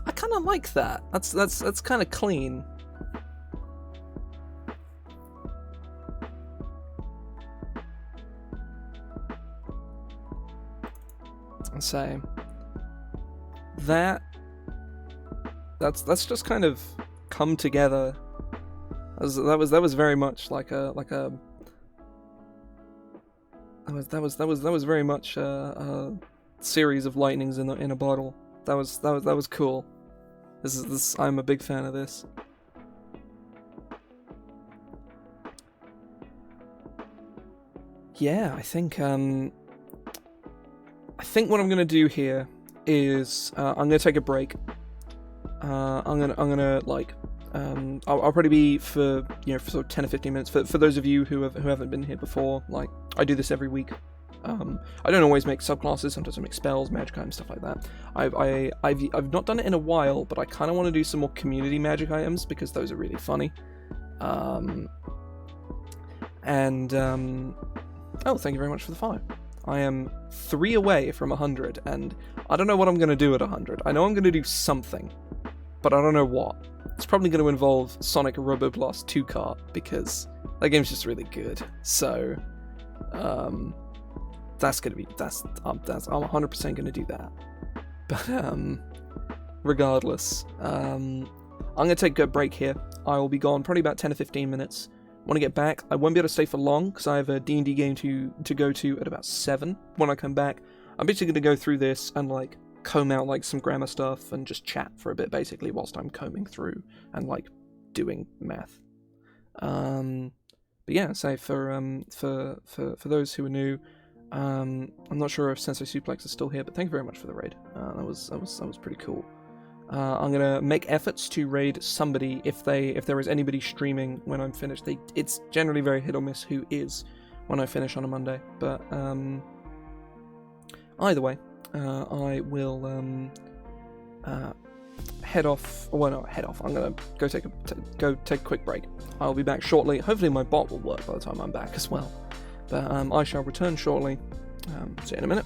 I kind of like that. That's kind of clean. I'd say that's just kind of come together. That was very much like a that was very much a series of lightnings in a bottle. That was cool. This I'm a big fan of this. Yeah, I think what I'm gonna do here is I'm gonna take a break. I'm gonna like I'll probably be for for sort of 10 or 15 minutes. For those of you who haven't been here before, like I do this every week. I don't always make subclasses. Sometimes I make spells, magic items, stuff like that. I've not done it in a while, but I kind of want to do some more community magic items because those are really funny. Oh, thank you very much for the follow. I am 3 away from 100, and I don't know what I'm going to do at 100. I know I'm going to do something, but I don't know what. It's probably going to involve Sonic Roboblast 2 Kart, because that game's just really good. So, that's I'm 100% going to do that. But, regardless, I'm going to take a break here. I will be gone probably about 10 or 15 minutes. When I get back, I won't be able to stay for long, because I have a D&D game to go to at about 7 when I come back. I'm basically going to go through this and, like, comb out, like, some grammar stuff and just chat for a bit, basically, whilst I'm combing through and, like, doing math. But yeah, so for those who are new, I'm not sure if Sensei Suplex is still here, but thank you very much for the raid. That was pretty cool. I'm gonna make efforts to raid somebody if there is anybody streaming when I'm finished. It's generally very hit or miss who is when I finish on a Monday, but either way, I will head off. Well, not head off. I'm gonna go take a quick break. I'll be back shortly. Hopefully, my bot will work by the time I'm back as well. But I shall return shortly. See you in a minute.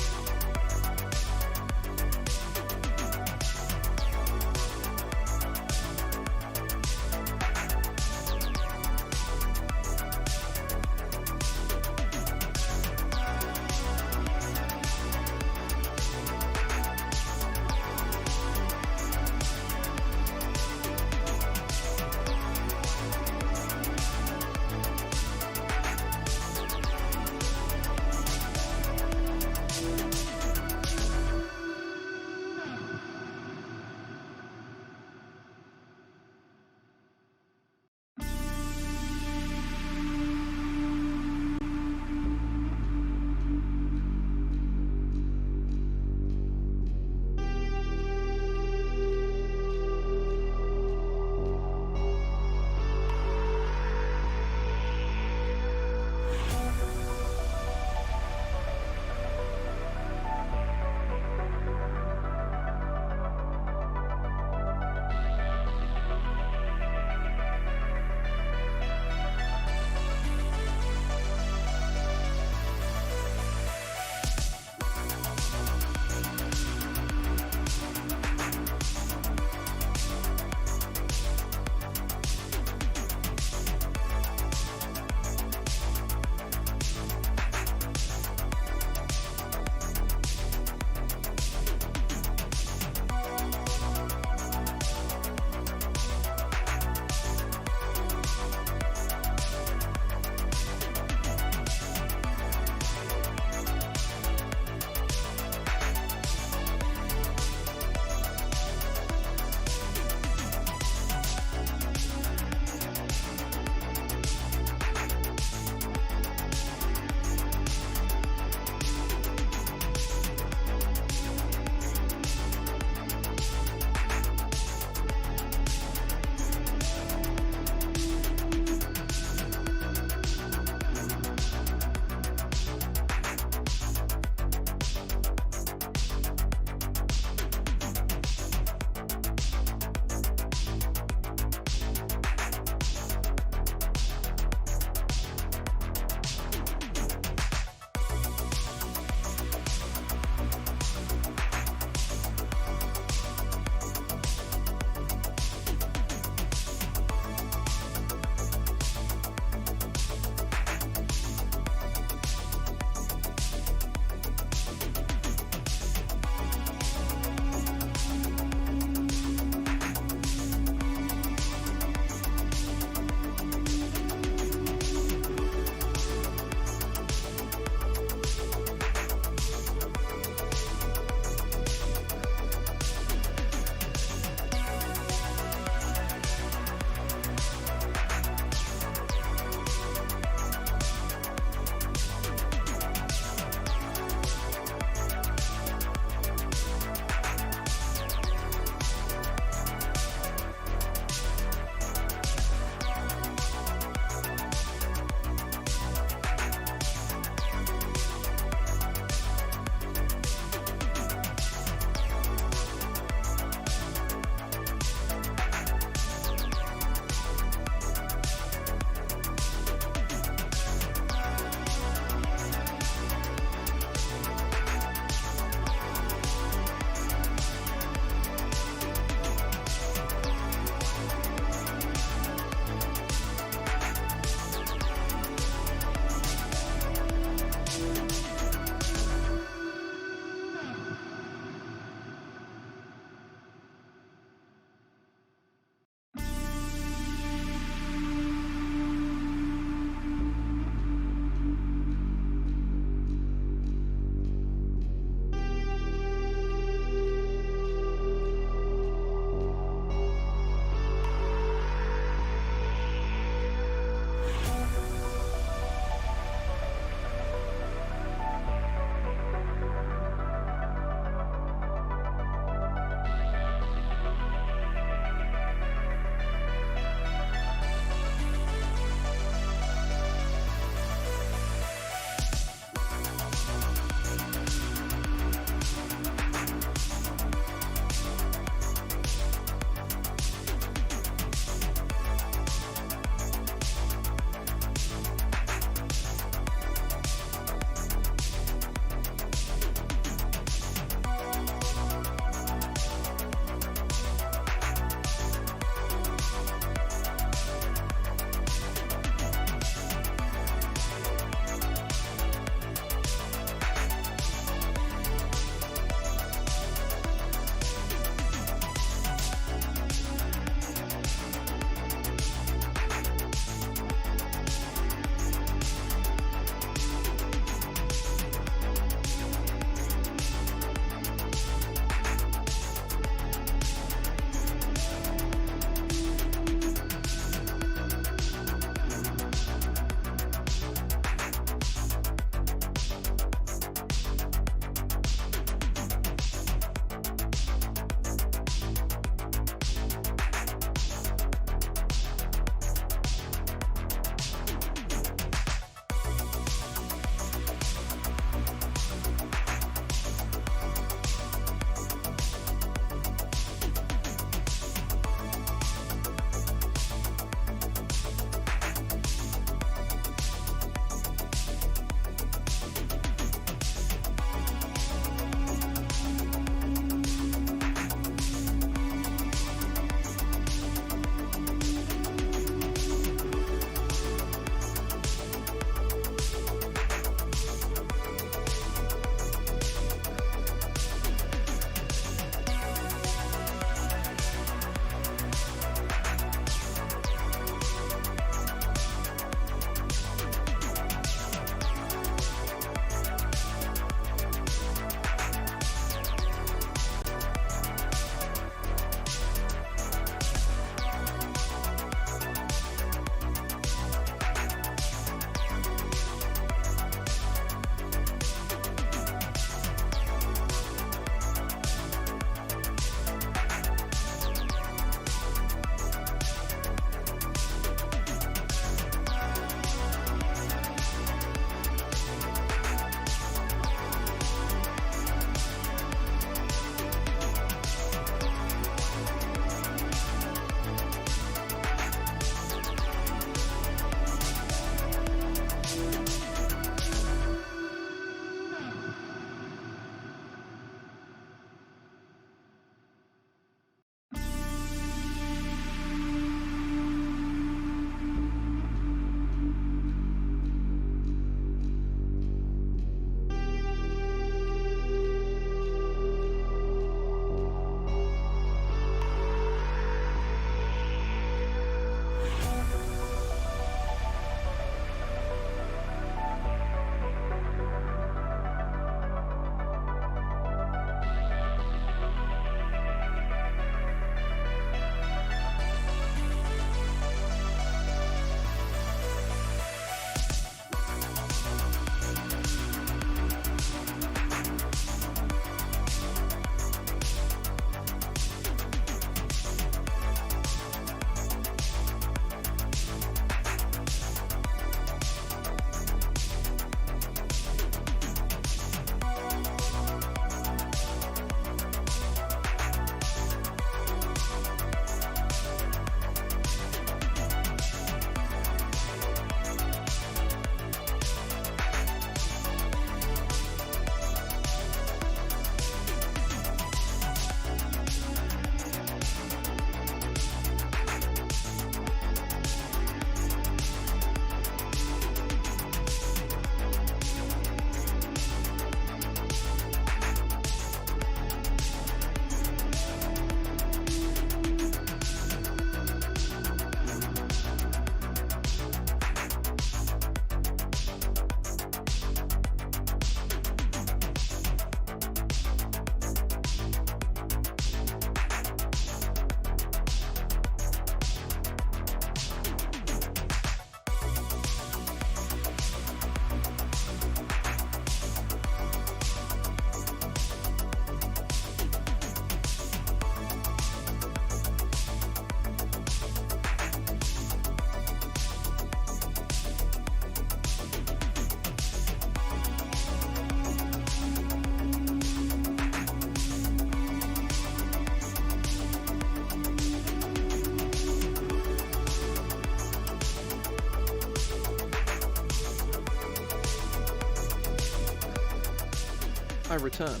I return.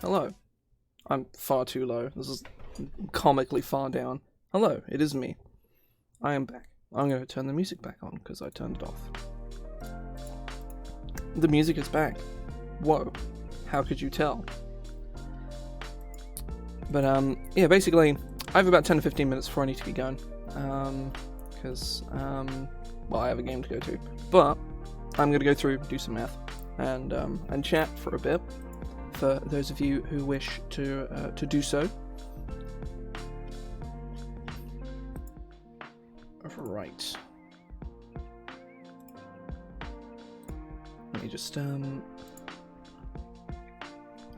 Hello. I'm far too low. This is comically far down. Hello, it is me. I am back. I'm going to turn the music back on because I turned it off. The music is back. Whoa. How could you tell? But, yeah, basically, I have about 10 to 15 minutes before I need to get going. Because, well, I have a game to go to. But, I'm going to go through, do some math, and chat for a bit. For those of you who wish to do so. Right. Let me just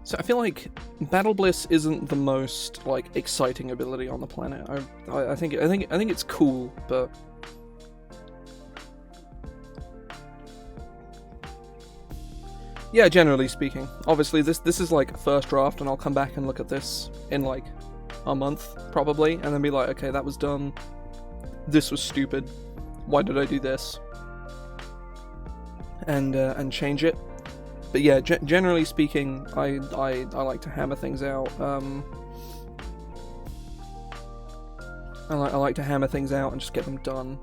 So I feel like Battle Bliss isn't the most like exciting ability on the planet. I think it's cool, but yeah, generally speaking. Obviously, this is like first draft, and I'll come back and look at this in like a month probably, and then be like, okay, that was dumb. This was stupid. Why did I do this? And change it. But yeah, generally speaking, I like to hammer things out. I like to hammer things out and just get them done.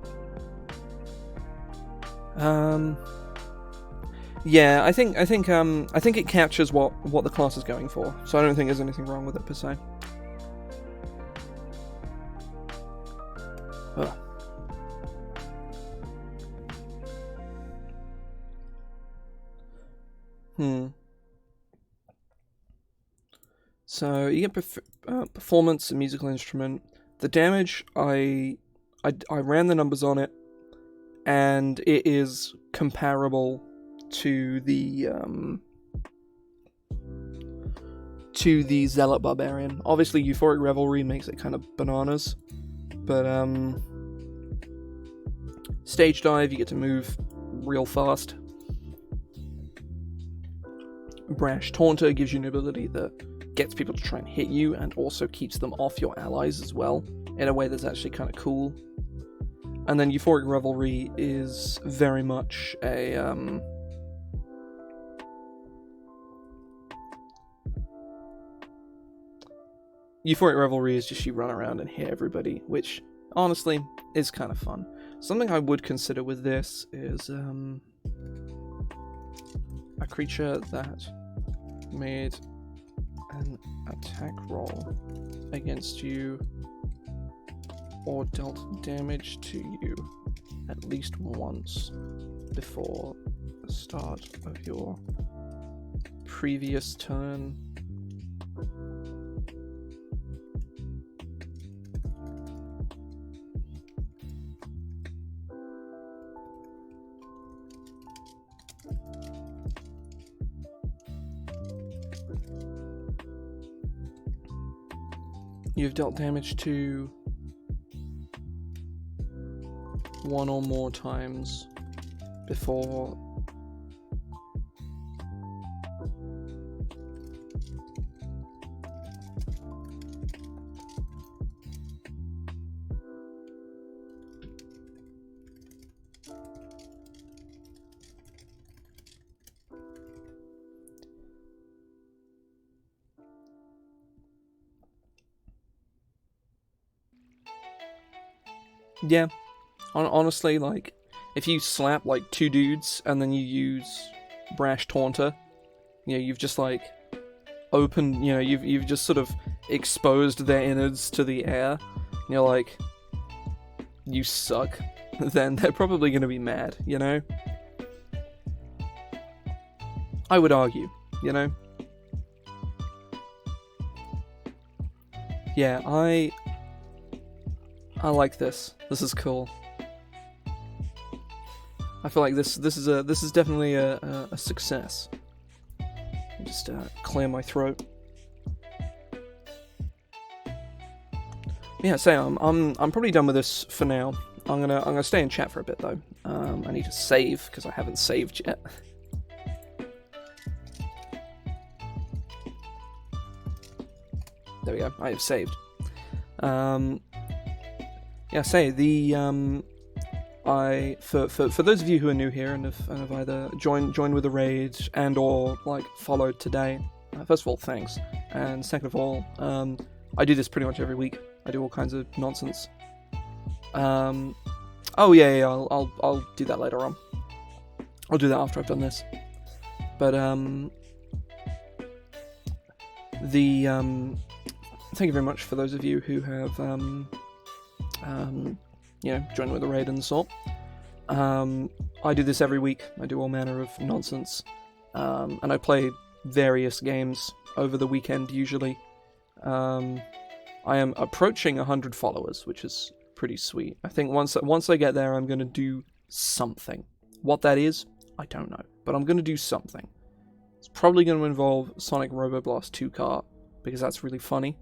Yeah, I think it captures what the class is going for. So I don't think there's anything wrong with it per se. Ugh. So you get performance, a musical instrument. The damage, I ran the numbers on it, and it is comparable to the Zealot Barbarian. Obviously, Euphoric Revelry makes it kind of bananas, but Stage Dive, you get to move real fast. Brash Taunter gives you an ability that gets people to try and hit you and also keeps them off your allies as well, in a way that's actually kind of cool. And then Euphoric Revelry is very much a Euphoric Revelry is just you run around and hit everybody, which honestly is kind of fun. Something I would consider with this is a creature that made an attack roll against you or dealt damage to you at least once before the start of your previous turn. You've dealt damage to one or more times before yeah. Honestly, like, if you slap, like, two dudes and then you use Brash Taunter, you know, you've just, like, opened, you know, you've just sort of exposed their innards to the air, and you're like, you suck, then they're probably gonna be mad, you know? I would argue, you know? Yeah, I like this. This is cool. I feel like this is definitely a success. Just clear my throat. Yeah, so I'm probably done with this for now. I'm gonna stay in chat for a bit though. I need to save because I haven't saved yet. There we go. I have saved. Yeah, say the for those of you who are new here and have either joined with a raid and or like followed today, first of all, thanks, and second of all, I do this pretty much every week. I do all kinds of nonsense. Oh yeah, I'll do that later on. I'll do that after I've done this. But thank you very much for those of you who have joined with the raid and the sort. I do this every week. I do all manner of nonsense, and I play various games over the weekend usually. I am approaching 100 followers, which is pretty sweet. I think once I get there, I'm going to do something. What that is, I don't know, but I'm going to do something. It's probably going to involve Sonic Roboblast 2 kart, because that's really funny.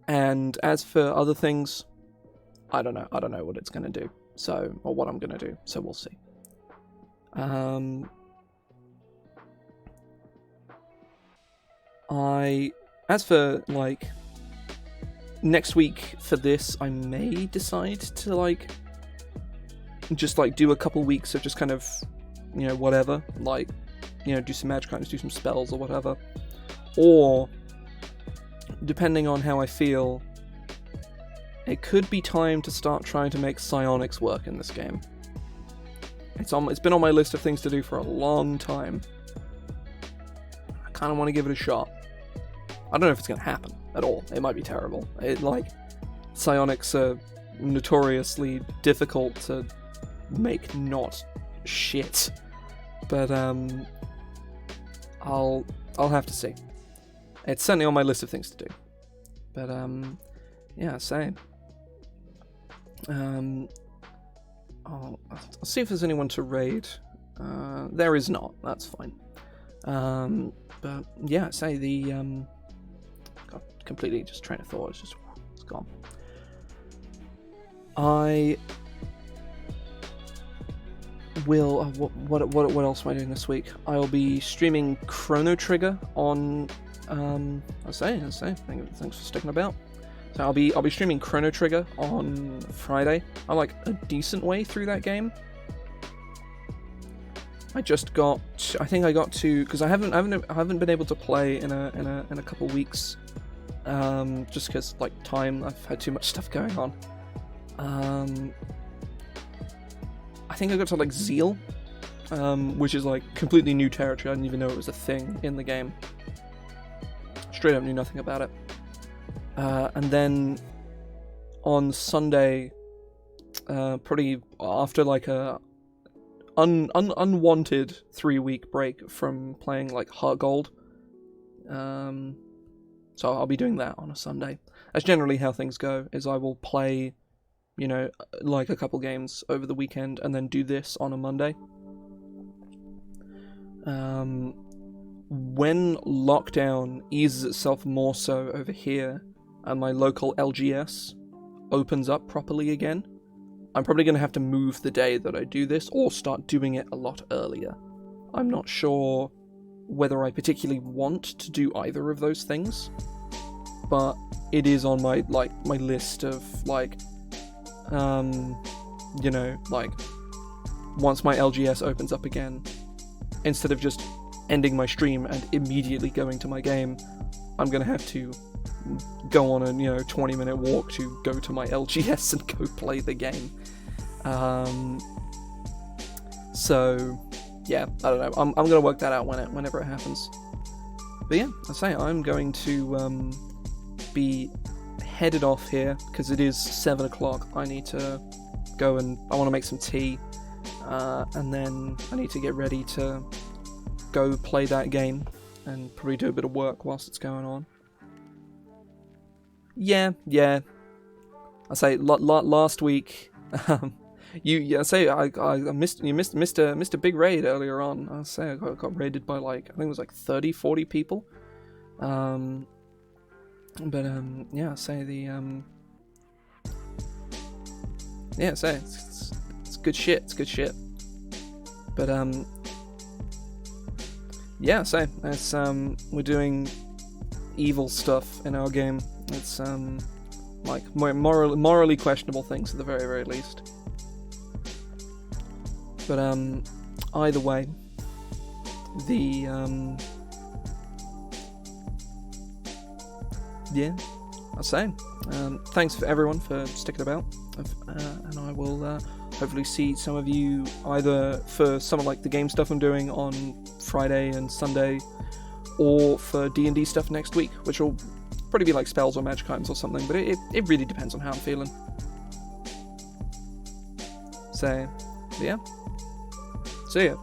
And as for other things, I don't know what it's going to do, or what I'm going to do, so we'll see. As for, like, next week for this, I may decide to, just, do a couple weeks of just kind of, whatever, do some magic items, do some spells or whatever. Or, depending on how I feel, it could be time to start trying to make psionics work in this game. It's been on my list of things to do for a long time. I kind of want to give it a shot. I don't know if it's going to happen at all. It might be terrible. Psionics are notoriously difficult to make not shit. But I'll have to see. It's certainly on my list of things to do. But yeah, same. I'll see if there's anyone to raid. There is not. That's fine. But yeah, say the God, completely just train of thought. It's gone. I will. What else am I doing this week? I'll be streaming Chrono Trigger on. I'll say. Thanks for sticking about. So I'll be streaming Chrono Trigger on Friday. I'm like a decent way through that game. I think I got to, because I haven't been able to play in a couple weeks, just because like time. I've had too much stuff going on. I think I got to like Zeal, which is like completely new territory. I didn't even know it was a thing in the game. Straight up knew nothing about it. And then on Sunday, pretty after like a unwanted 3-week break from playing like Heart Gold, so I'll be doing that on a Sunday. That's generally how things go. Is I will play, like a couple games over the weekend and then do this on a Monday. When lockdown eases itself more so over here, and my local LGS opens up properly again, I'm probably going to have to move the day that I do this, or start doing it a lot earlier. I'm not sure whether I particularly want to do either of those things, but it is on my list of once my LGS opens up again, instead of just ending my stream and immediately going to my game, I'm going to have to go on a 20-minute walk to go to my LGS and go play the game. So yeah, I don't know. I'm going to work that out whenever it happens. But yeah, I say I'm going to be headed off here because it is 7 o'clock. I need to go and I want to make some tea, and then I need to get ready to go play that game and probably do a bit of work whilst it's going on. Yeah. I say last week, I missed a big raid earlier on. I say I got raided by I think it was 30-40 people. Yeah, I say it's good shit. It's good shit. But yeah, so it's we're doing evil stuff in our game. It's like morally questionable things at the very, very least. But either way, yeah, I was saying, thanks for everyone for sticking about, and I will hopefully see some of you either for some of like the game stuff I'm doing on Friday and Sunday, or for D&D stuff next week, which will probably be like spells or magic items or something, but it really depends on how I'm feeling. So, yeah. See ya.